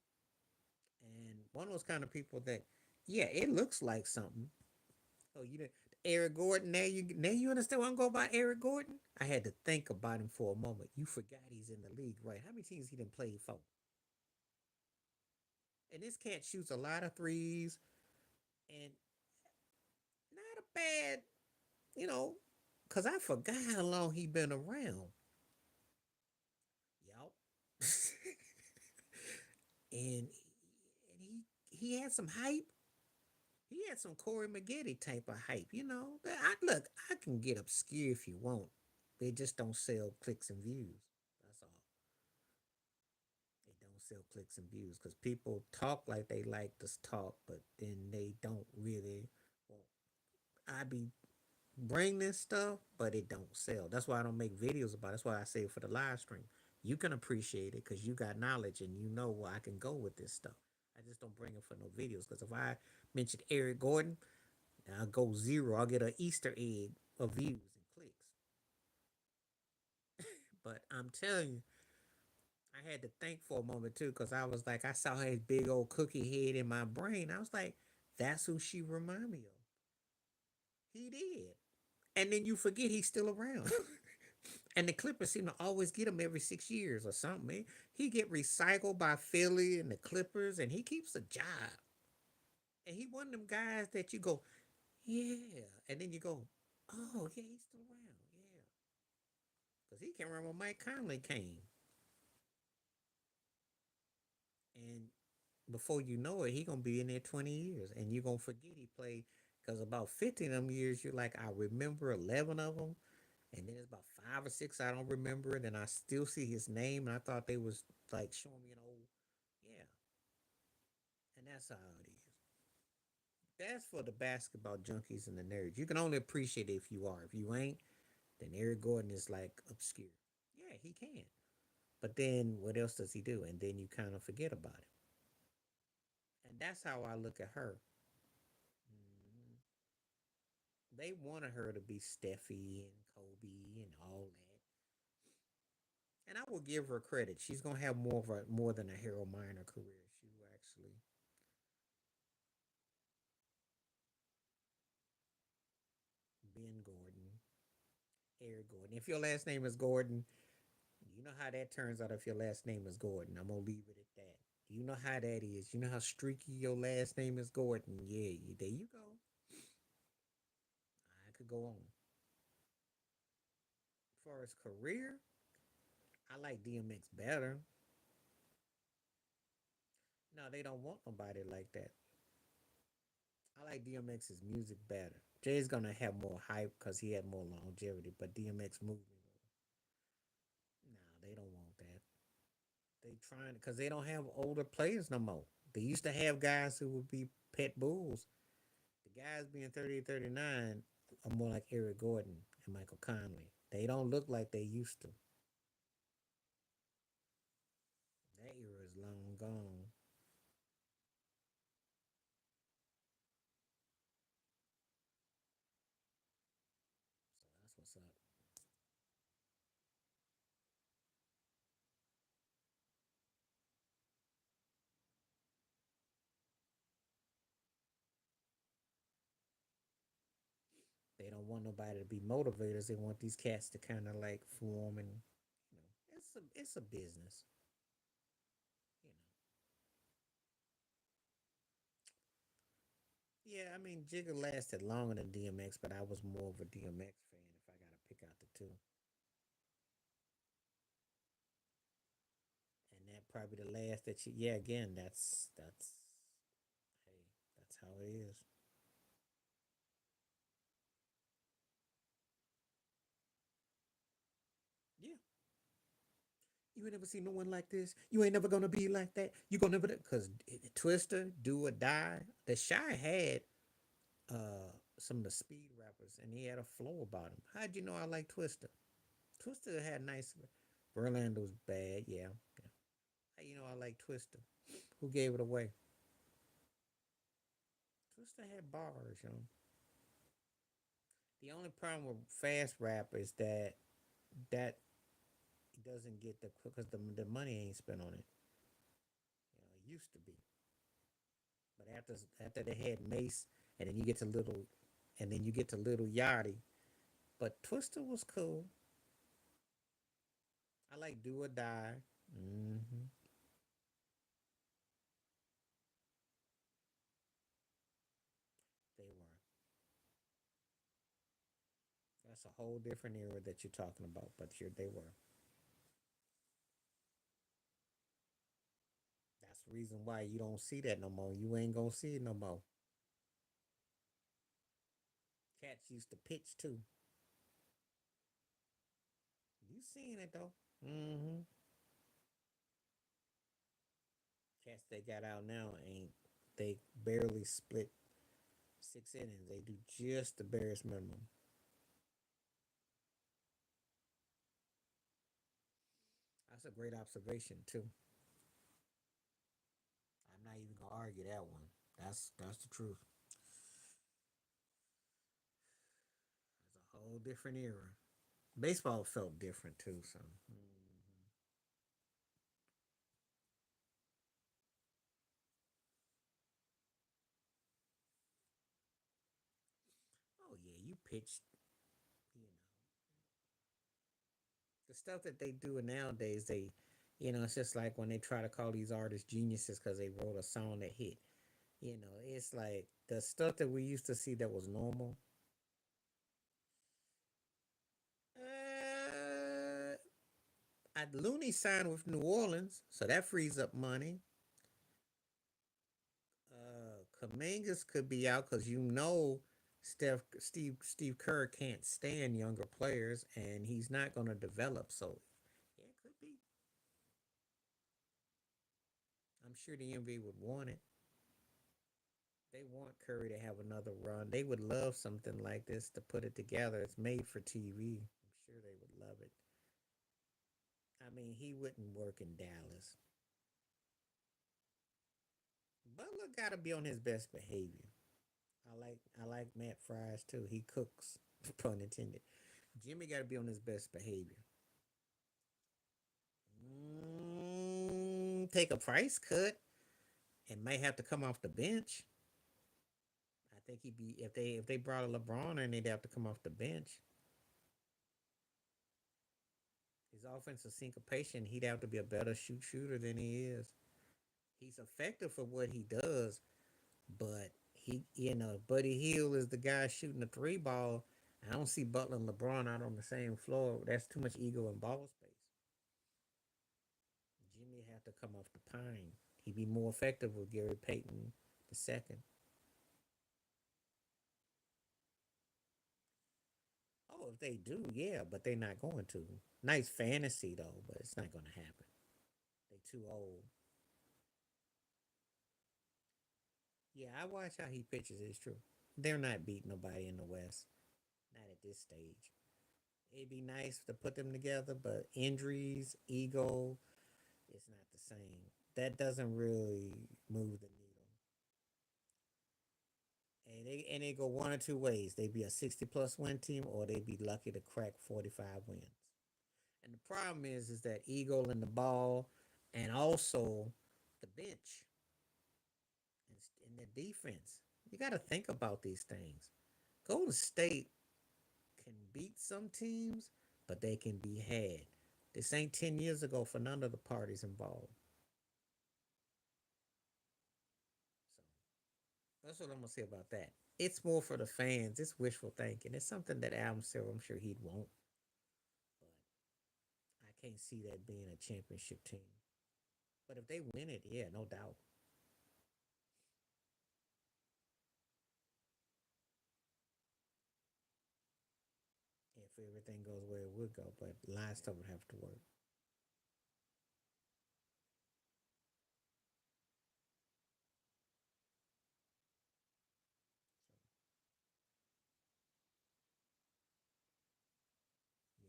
and one of those kind of people that, yeah, it looks like something. Oh, you didn't. Eric Gordon. Now you understand why I'm going by Eric Gordon. I had to think about him for a moment. You forgot he's in the league, right? How many teams he didn't play for? And this cat shoots a lot of threes. and not a bad, you know, because I forgot how long he been around. Yup. and he had some hype. He had some Corey Maggette type of hype, you know. Look, I can get obscure if you want. They just don't sell clicks and views. That's all. They don't sell clicks and views because people talk like they like this talk, but then they don't really. Well, I be bring this stuff, but it don't sell. That's why I don't make videos about it. That's why I say it for the live stream. You can appreciate it because you got knowledge and you know where I can go with this stuff. I just don't bring it for no videos because if I mention Eric Gordon, I'll go zero. I'll get an Easter egg of views and clicks. But I'm telling you, I had to think for a moment too because I was like, I saw his big old cookie head in my brain. I was like, that's who she remind me of. He did. And then you forget he's still around. And the Clippers seem to always get him every 6 years or something. He get recycled by Philly and the Clippers, and he keeps a job. And he one of them guys that you go, yeah, and then you go, oh yeah, he's still around, yeah, because he can remember when Mike Conley came, and before you know it, he gonna be in there 20 years, and you gonna forget he played. Because about 50 of them years, you're like, I remember 11 of them, and then it's about 5 or 6 I don't remember, and then I still see his name, and I thought they was like showing me an old, yeah, and that's how it is. That's for the basketball junkies and the nerds. You can only appreciate it if you are. If you ain't, then Eric Gordon is like obscure. Yeah, he can. But then what else does he do? And then you kind of forget about it. And that's how I look at her. Mhm. They wanted her to be Steffi and Kobe and all that. And I will give her credit. She's gonna have more than a Harold Miner career. She will actually Ben Gordon, Eric Gordon. If your last name is Gordon, you know how that turns out if your last name is Gordon. I'm gonna leave it at that. You know how that is. You know how streaky your last name is Gordon. Yeah, there you go. I could go on. As far as career, I like DMX better. No, they don't want nobody like that. I like DMX's music better. Jay's gonna have more hype because he had more longevity, but DMX moved me more. No, they don't want that. They trying because they don't have older players no more. They used to have guys who would be pet bulls. The guys being 38, 39 are more like Eric Gordon and Michael Conley. They don't look like they used to. That era is long gone. So that's what's up. They don't want nobody to be motivators. They want these cats to kind of like form and you know it's a business. You know. Yeah, I mean Jigga lasted longer than DMX, but I was more of a DMX fan if I gotta pick out the two. And that probably the last that you yeah, again, that's hey, that's how it is. Yeah. You ain't never seen no one like this. You ain't never gonna be like that. You gonna never because Twister, Do or Die. The Shy had some of the speed rappers, and he had a flow about him. How'd you know I like Twister? Twister had nice. Verlando's bad, yeah, yeah. How you know I like Twister? Who gave it away? Twister had bars, you know. The only problem with fast rap is that doesn't get the because the money ain't spent on it. You know, it used to be, but after they had Mace, and then you get to little, and then you get to Little Yachty. But Twister was cool. I like Do or Die. Mm-hmm. That's a whole different era that you're talking about, but here they were. That's the reason why you don't see that no more. You ain't gonna see it no more. Cats used to pitch too. You seen it though. Mm-hmm. Cats they got out now ain't they barely split 6 innings. They do just the barest minimum. That's a great observation too. I'm not even gonna argue that one. That's the truth. It's a whole different era. Baseball felt different too. So, oh yeah, you pitched. You know, the stuff that they do nowadays, it's just like when they try to call these artists geniuses because they wrote a song that hit. It's like the stuff that we used to see that was normal. Uh, Looney signed with New Orleans, so that frees up money. Kamingas could be out because Steve Kerr can't stand younger players, and he's not going to develop. So yeah, it could be. I'm sure the NBA would want it. They want Curry to have another run. They would love something like this to put it together. It's made for TV. I'm sure they would love it. I mean, he wouldn't work in Dallas. Butler got to be on his best behavior. I like Matt Fries too. He cooks, pun intended. Jimmy got to be on his best behavior. Take a price cut and may have to come off the bench. I think he'd be if they brought a LeBron and they'd have to come off the bench. His offensive syncopation, he'd have to be a better shooter than he is. He's effective for what he does, but Buddy Hield is the guy shooting the three ball. I don't see Butler and LeBron out on the same floor. That's too much ego and ball space. Jimmy have to come off the pine. He'd be more effective with Gary Payton the second. Oh, if they do, yeah, but they're not going to. Nice fantasy though, but it's not going to happen. They too old. Yeah, I watch how he pitches. It's true. They're not beating nobody in the West. Not at this stage. It'd be nice to put them together, but injuries, ego, it's not the same. That doesn't really move the needle. And they go one or two ways. They be a 60+ win team, or they be lucky to crack 45 wins. And the problem is that ego in the ball, and also the bench and the defense. You got to think about these things. Golden State can beat some teams, but they can be had. This ain't 10 years ago for none of the parties involved. So that's what I'm gonna say about that. It's more for the fans. It's wishful thinking. It's something that Adam Silver, I'm sure he'd want, but I can't see that being a championship team. But if they win it, yeah, no doubt. If everything goes where it would go, but line stuff would have to work. So,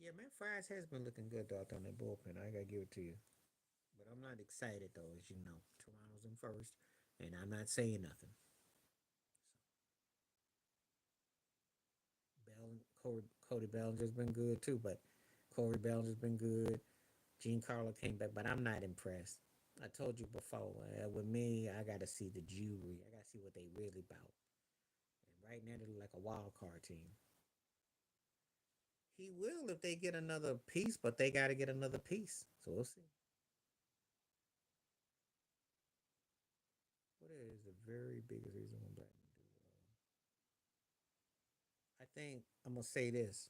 yeah, man, Fries has been looking good though out on that bullpen. I gotta give it to you. But I'm not excited though, as you know. Toronto's in first, and I'm not saying nothing. Cody Bellinger's been good too, but Corey Bellinger's been good. Giancarlo came back, but I'm not impressed. I told you before, with me, I got to see the jewelry. I got to see what they really about. And right now, they look like a wild card team. He will if they get another piece, but they got to get another piece. So we'll see. What is the very biggest reason why black men do well? I think I'm gonna say this.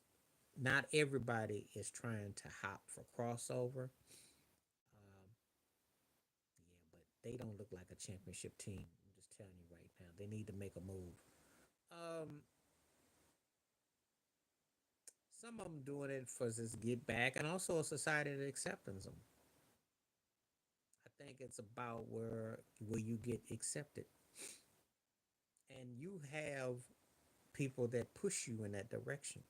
Not everybody is trying to hop for crossover. Yeah, but they don't look like a championship team. I'm just telling you right now. They need to make a move. Um, some of them doing it for just get back, and also a society that accepts them. I think it's about where you get accepted, and you have people that push you in that direction.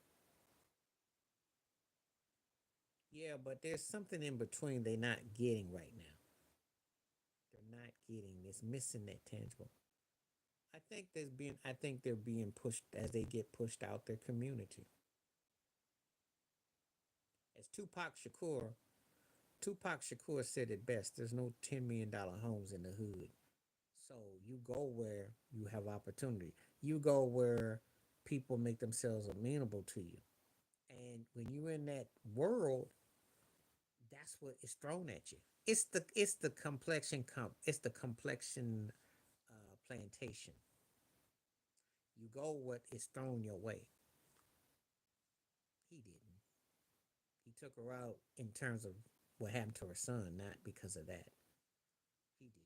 Yeah, but there's something in between they're not getting right now. They're not getting. It's missing that tangible. I think they're being pushed as they get pushed out their community. As Tupac Shakur said it best. There's no $10 million homes in the hood. So you go where you have opportunity. You go where people make themselves amenable to you. And when you're in that world, that's what is thrown at you. It's the complexion plantation. You go what is thrown your way. He didn't. He took her out in terms of what happened to her son, not because of that. He didn't.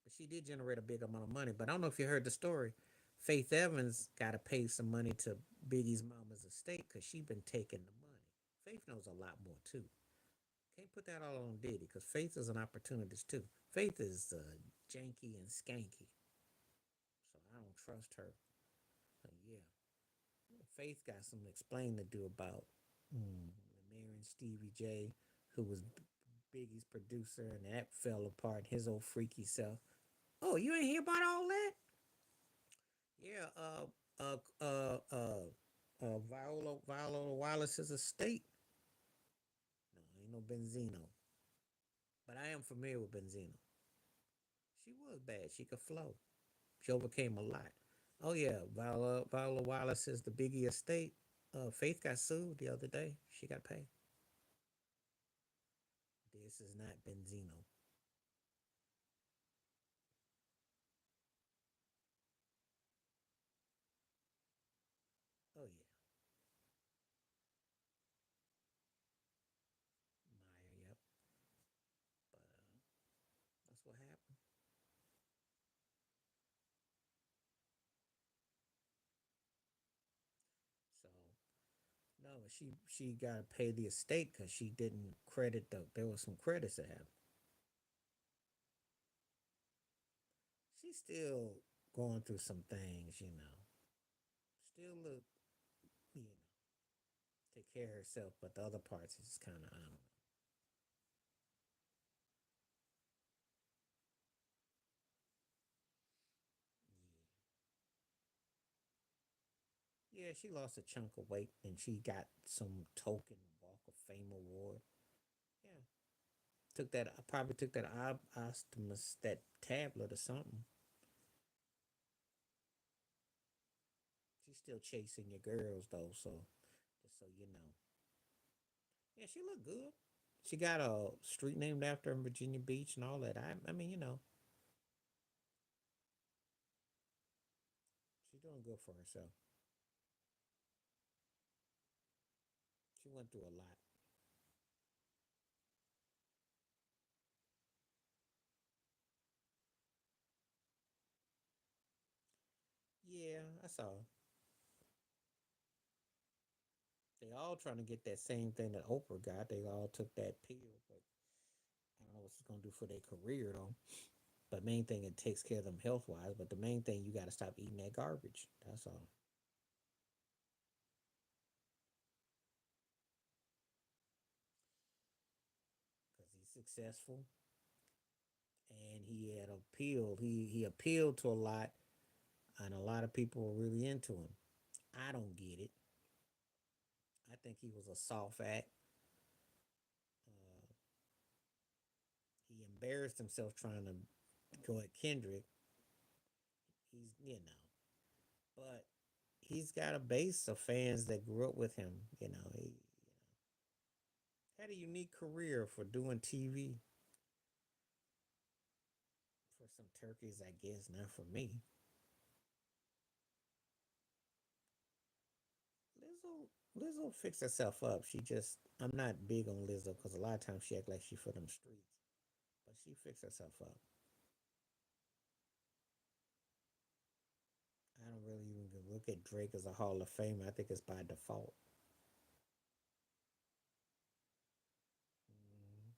But she did generate a big amount of money. But I don't know if you heard the story. Faith Evans got to pay some money to Biggie's mama's estate because she been taking the money. Faith knows a lot more too. Can't put that all on Diddy because Faith is an opportunist too. Faith is janky and skanky, so I don't trust her. But yeah, Faith got some explaining to do about marrying Stevie J, who was Biggie's producer, and that fell apart. His old freaky self. Oh, you ain't hear about all that? Yeah. Viola Wallace's estate. No, ain't no Benzino, but I am familiar with Benzino. She was bad. She could flow. She overcame a lot. Oh yeah, Viola Wallace is the Biggie estate. Faith got sued the other day. She got paid. This is not Benzino. Oh yeah, Meyer. Yep. But that's what happened. So no, she got to pay the estate because she didn't credit the. There was some credits that happened. She's still going through some things, you know. Still look, you know, take care of herself, but the other parts is kind of I don't know. Yeah, she lost a chunk of weight and she got some token Walk of Fame award. Yeah, took that. I probably took that ostomus that tablet or something. She's still chasing your girls though, so just so you know. Yeah, she looked good. She got a street named after her in Virginia Beach and all that. I mean, you know, she's doing good for herself. She went through a lot. Yeah, I saw. They all trying to get that same thing that Oprah got. They all took that pill, but I don't know what it's gonna do for their career though. But main thing it takes care of them health wise. But the main thing you got to stop eating that garbage. That's all. Because he's successful and he had appealed. He appealed to a lot, and a lot of people were really into him. I don't get it. I think he was a soft act. Uh, he embarrassed himself trying to go at Kendrick. He's but he's got a base of fans that grew up with him. He had a unique career for doing TV for some turkeys, I guess, not for me. Lizzo fixed herself up. She just I'm not big on Lizzo because a lot of times she act like she for them streets, but she fixed herself up. I don't really even look at Drake as a Hall of Famer. I think it's by default. Mm,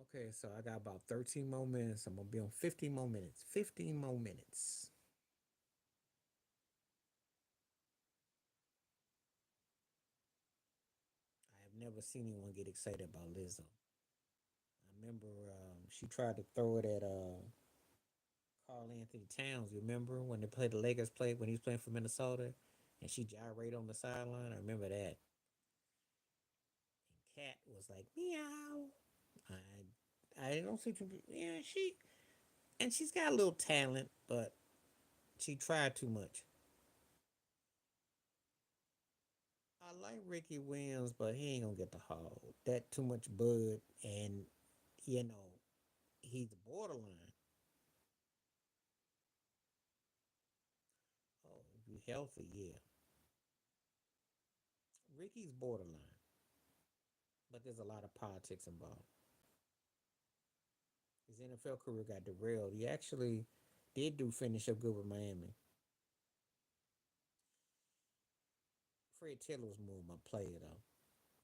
okay, so I got about 13 more minutes. I'm gonna be on 15 more minutes. 15 more minutes. I have never seen anyone get excited about Lizzo. I remember she tried to throw it at Carl Anthony Towns. You remember when they played the Lakers played when he was playing for Minnesota, and she gyrated on the sideline. I remember that. And Cat was like meow. I don't see too. Yeah, she's got a little talent, but she tried too much. I like Ricky Williams, but he ain't gonna get the hall. That too much bud, and you know he's borderline. Oh, if you healthy, yeah. Ricky's borderline, but there's a lot of politics involved. His NFL career got derailed. He actually did do finish up good with Miami. Fred Taylor was more my player though.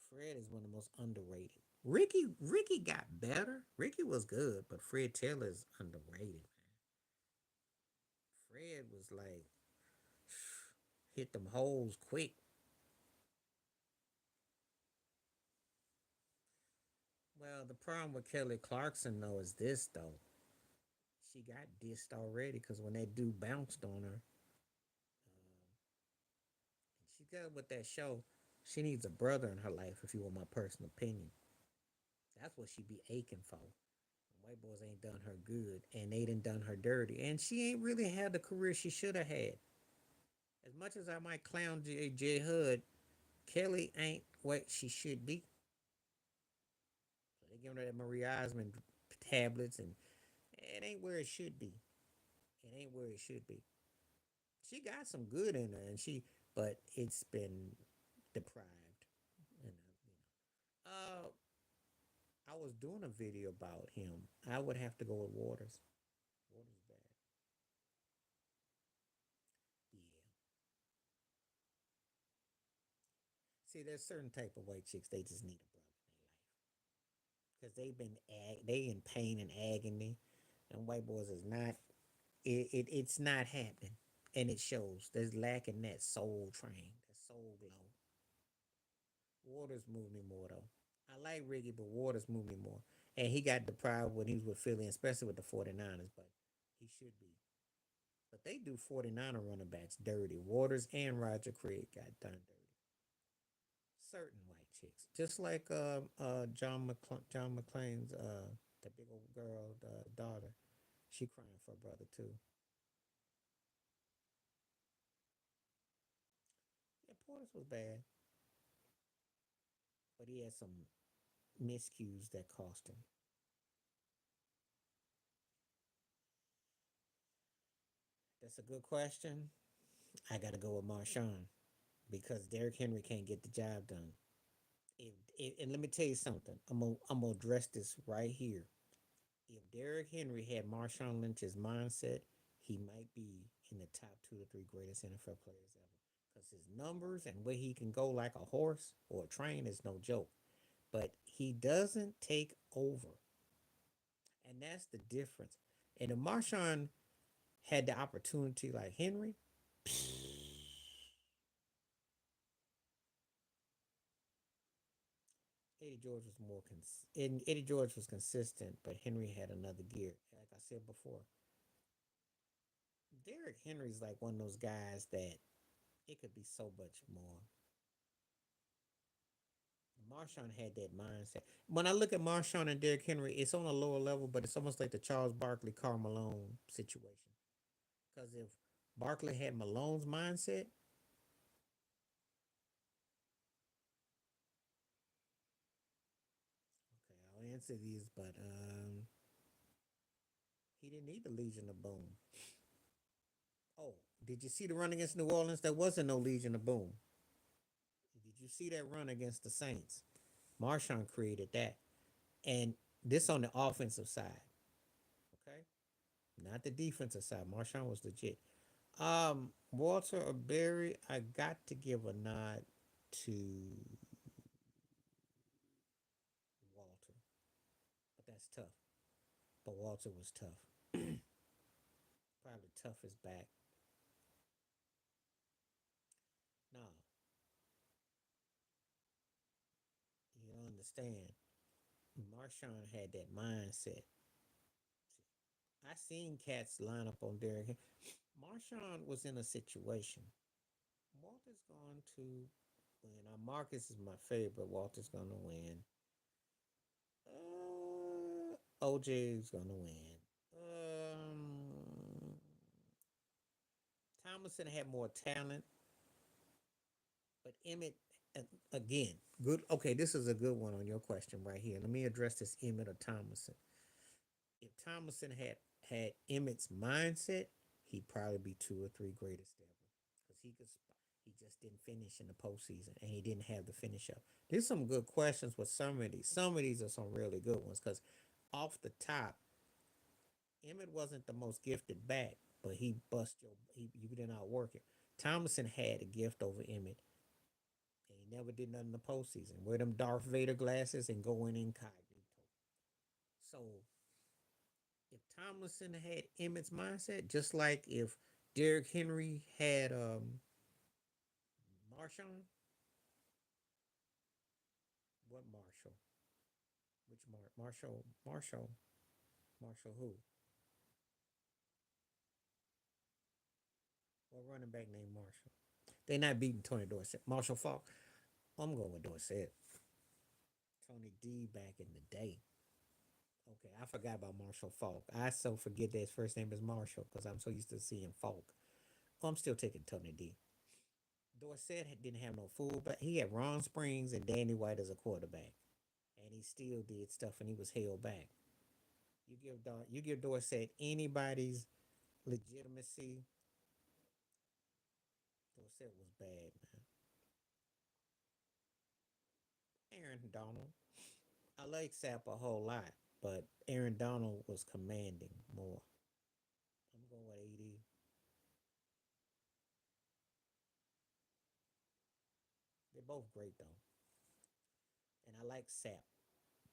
Fred is one of the most underrated. Ricky got better. Ricky was good, but Fred Taylor is underrated, man. Fred was like hit them holes quick. Well, the problem with Kelly Clarkson though is this though. She got dissed already because when that dude bounced on her, she got with that show. She needs a brother in her life, if you want my personal opinion. That's what she be aching for. White boys ain't done her good, and they done her dirty, and she ain't really had the career she should have had. As much as I might clown J Hood, Kelly ain't what she should be. So they giving her that Marie Osmond tablets, and it ain't where it should be. It ain't where it should be. She got some good in her, but it's been deprived. You uh, I was doing a video about him. I would have to go with Waters. Waters bad. Yeah. See, there's certain type of white chicks they just need a brother in their life because they in pain and agony, and white boys is not. It's not happening, and it shows. There's lacking that soul train, that soul glow. Waters move me more though. I like Ricky, but Waters move me more. And he got deprived when he was with Philly, especially with the 49ers, but he should be. But they do 49er running backs dirty. Waters and Roger Craig got done dirty. Certain white chicks. Just like John McClane's the big old girl, the daughter. She crying for her brother too. Yeah, Portis was bad, but he had some miscues that cost him. That's a good question. I got to go with Marshawn because Derrick Henry can't get the job done. And let me tell you something. I'm gonna address this right here. If Derrick Henry had Marshawn Lynch's mindset, he might be in the top 2 to 3 greatest NFL players ever. Because his numbers and where he can go like a horse or a train is no joke. But he doesn't take over, and that's the difference. And if Marshawn had the opportunity like Henry, Eddie George was more Eddie George was consistent, but Henry had another gear. Like I said before, Derrick Henry's like one of those guys that it could be so much more. Marshawn had that mindset. When I look at Marshawn and Derrick Henry, it's on a lower level, but it's almost like the Charles Barkley, Karl Malone situation. Because if Barkley had Malone's mindset, coincidences, but he didn't need the Legion of Boom. Oh, did you see the run against New Orleans? There wasn't no Legion of Boom. Did you see that run against the Saints? Marshawn created that. And this on the offensive side, okay? Not the defensive side. Marshawn was legit. Walter or Barry, I got to give a nod to Walter, but that's tough. But Walter was tough. Probably toughest back. No, you don't understand. Marshawn had that mindset. I seen cats line up on Derrick. Marshawn was in a situation. Walter's going to win. Now, Marcus is my favorite. Walter's going to win. OJ's going to win. Thomason had more talent, but Emmett, again, good. Okay, this is a good one on your question right here. Let me address this Emmett or Thomason. If Thomason had Emmett's mindset, he'd probably be two or three greatest ever because he just didn't finish in the postseason and he didn't have the finish up. There's some good questions with some of these. Some of these are some really good ones because off the top, Emmett wasn't the most gifted back, but he bust your you didn't outwork him. Thomason had a gift over Emmett, and he never did nothing in the postseason. Wear them Darth Vader glasses and go in incognito. So if Tomlinson had Emmett's mindset, just like if Derrick Henry had Marshawn, what Marshall? Which Marshall who? What running back named Marshall? They not beating Tony Dorsett. Marshall Falk. I'm going with Dorsett. Tony D back in the day. Okay, I forgot about Marshall Falk. I so forget that his first name is Marshall because I'm so used to seeing Falk. Oh, I'm still taking Tony D. Dorsett didn't have no fullback. He had Ron Springs and Danny White as a quarterback, and he still did stuff, and he was held back. You give Dorsett anybody's legitimacy. Dorsett was bad, man. Aaron Donald. I like Sapp a whole lot, but Aaron Donald was commanding more. I'm going with AD. They're both great though, and I like Sapp.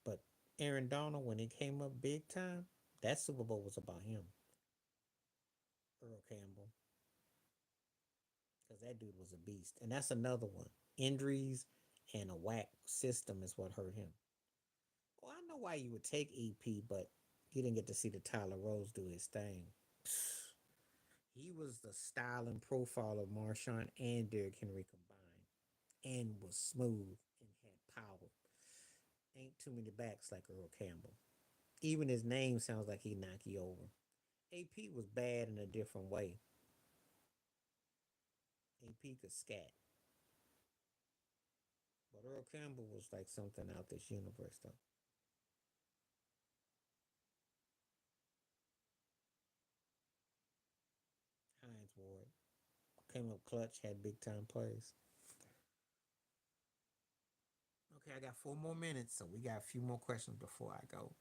But Aaron Donald, when he came up big time, that Super Bowl was about him. Earl Campbell, because that dude was a beast, and that's another one. Injuries and a whack system is what hurt him. Well, I know why you would take EP, but you didn't get to see the Tyler Rose do his thing. He was the style and profile of Marshawn and Derrick Henry combined, and was smooth and had power. Ain't too many backs like Earl Campbell. Even his name sounds like he knock you over. AP was bad in a different way. AP could scat, but Earl Campbell was like something out this universe, though. Hines Ward came up clutch, had big time plays. Okay, I got 4 more minutes, so we got a few more questions before I go.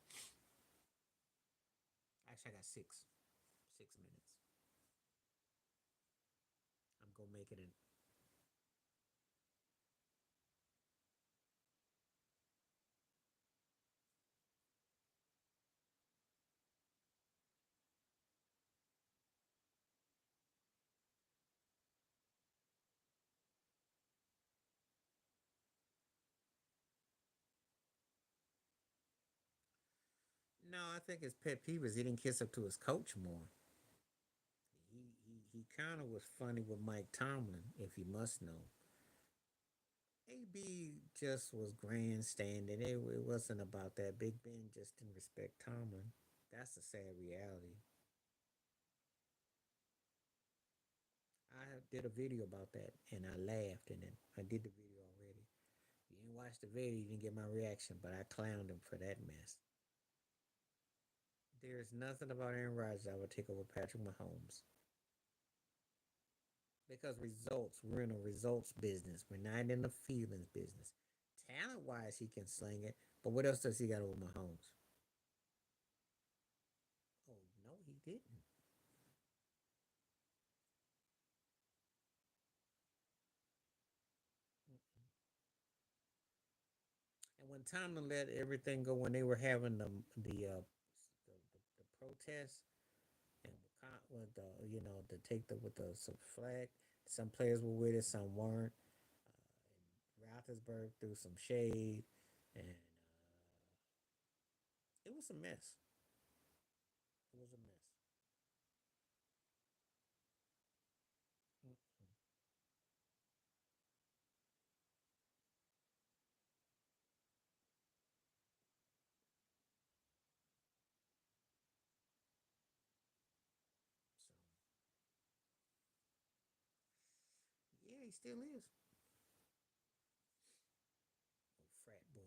Actually, I got 6 minutes. I'm gonna make it in. No, I think his pet peeve is he didn't kiss up to his coach more. He kind of was funny with Mike Tomlin, if you must know. AB just was grandstanding. It wasn't about that. Big Ben just didn't respect Tomlin. That's the sad reality. I did a video about that and I laughed and then I did the video already. You didn't watch the video, you didn't get my reaction, but I clowned him for that mess. There's nothing about Aaron Rodgers that would take over Patrick Mahomes. Because results, we're in a results business. We're not in the feelings business. Talent wise, he can sling it, but what else does he got over Mahomes? Oh, no, he didn't. And when Tomlin let everything go, when they were having the protests and with the to take the with the some flag, some players were with it, some weren't. And Roethlisberger threw some shade, and it was a mess. It was a mess. Mm. So yeah, he still is. Oh, frat boy.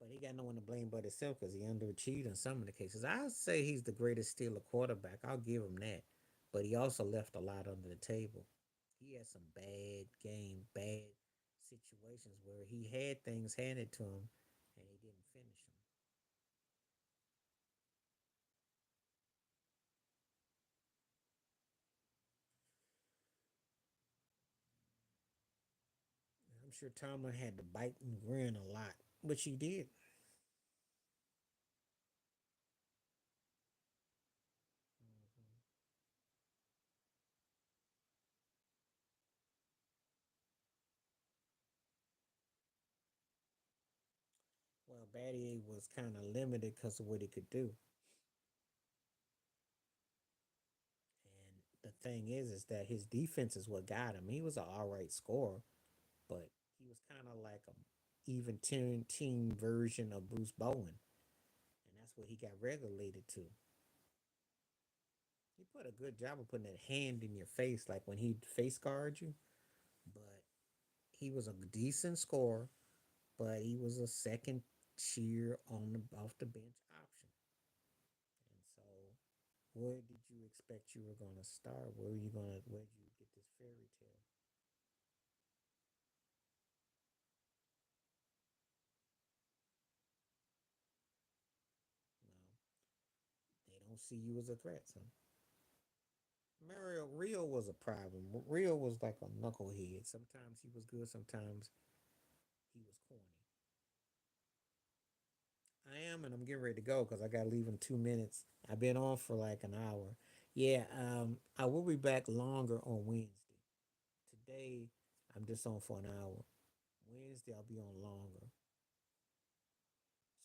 But he got no one to blame but himself because he underachieved in some of the cases. I'll say he's the greatest Steeler quarterback. I'll give him that. But he also left a lot under the table. He had some bad game, bad situations where he had things handed to him and he didn't finish them. I'm sure Tomlin had to bite and grin a lot, which he did. Mhm. Well, Battier was kind of limited because of what he could do. And the thing is that his defense is what got him. He was an all right scorer, but he was kind of like a even team version of Bruce Bowen, and that's what he got relegated to. He put a good job of putting that hand in your face, like when he face guard you. But he was a decent scorer, but he was a second tier on the off the bench option. And so, where did you expect you were going to start? Where did you get this fairy tale? No, they don't see you as a threat, son. Mario Rio was a problem. Rio was like a knucklehead. Sometimes he was good, sometimes he was corny. I am, and I'm getting ready to go because I got to leave in 2 minutes. I've been on for like an hour. Yeah, I will be back longer on Wednesday. Today, I'm just on for an hour. Wednesday, I'll be on longer.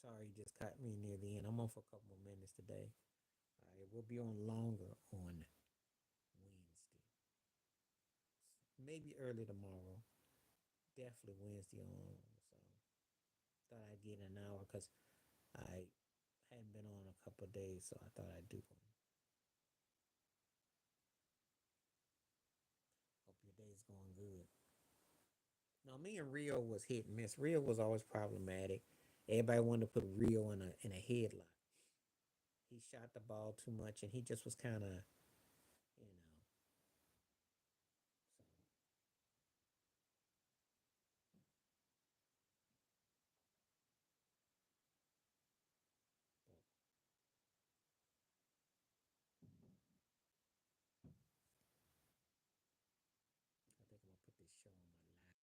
Sorry, you just caught me near the end. I'm on for a couple more minutes today. All right, we'll be on longer on Wednesday. Maybe early tomorrow. Definitely Wednesday on. So thought I'd get an hour because I hadn't been on a couple of days, so I thought I'd do one. Hope your day's going good. No, me and Rio was hit and miss. Rio was always problematic. Everybody wanted to put Rio in a headlock. He shot the ball too much, and he just was kind of, you know. So, but I think I'm gonna put this show on my lap.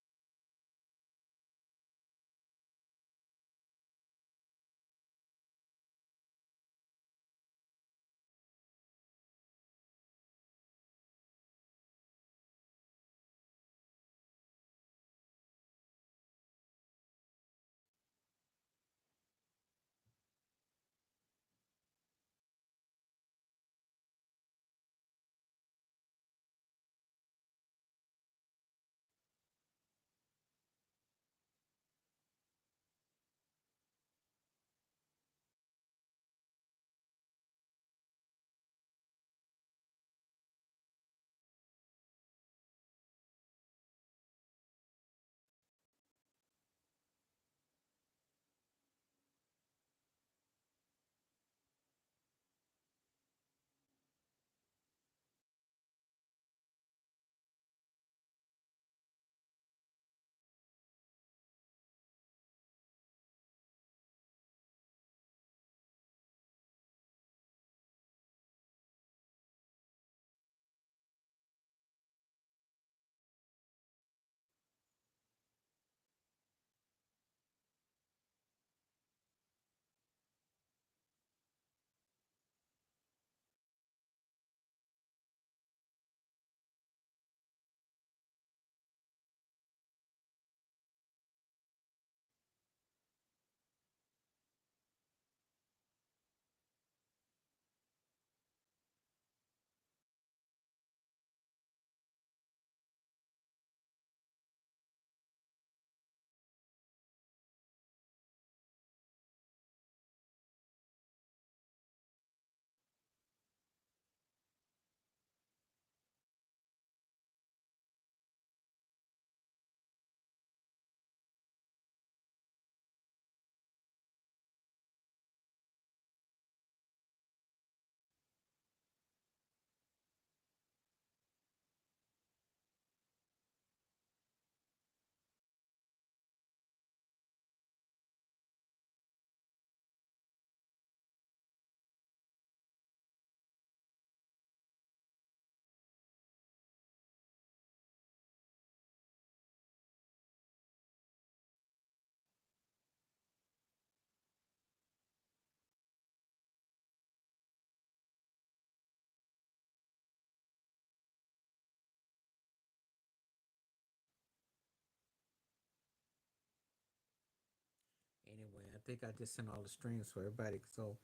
I think I just sent all the streams for everybody. So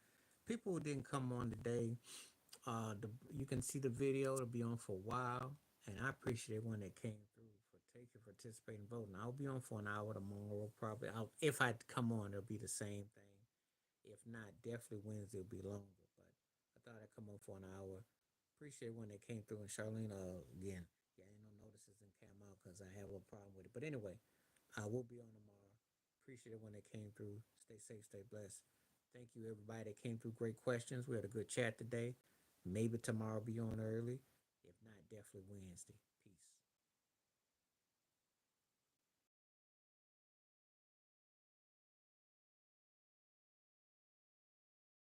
people who didn't come on today, you can see the video. It'll be on for a while, and I appreciate everyone that came through for taking, participating, voting. I'll be on for an hour tomorrow. Probably, if I come on, it'll be the same thing. If not, definitely Wednesday will be longer. But I thought I'd come on for an hour. Appreciate when they came through. And Charlene, again, yeah, ain't no notices and came out because I have a problem with it. But anyway, I will be on tomorrow. Appreciate it when they came through. Stay safe, stay blessed. Thank you, everybody that came through. Great questions. We had a good chat today. Maybe tomorrow be on early. If not, definitely Wednesday.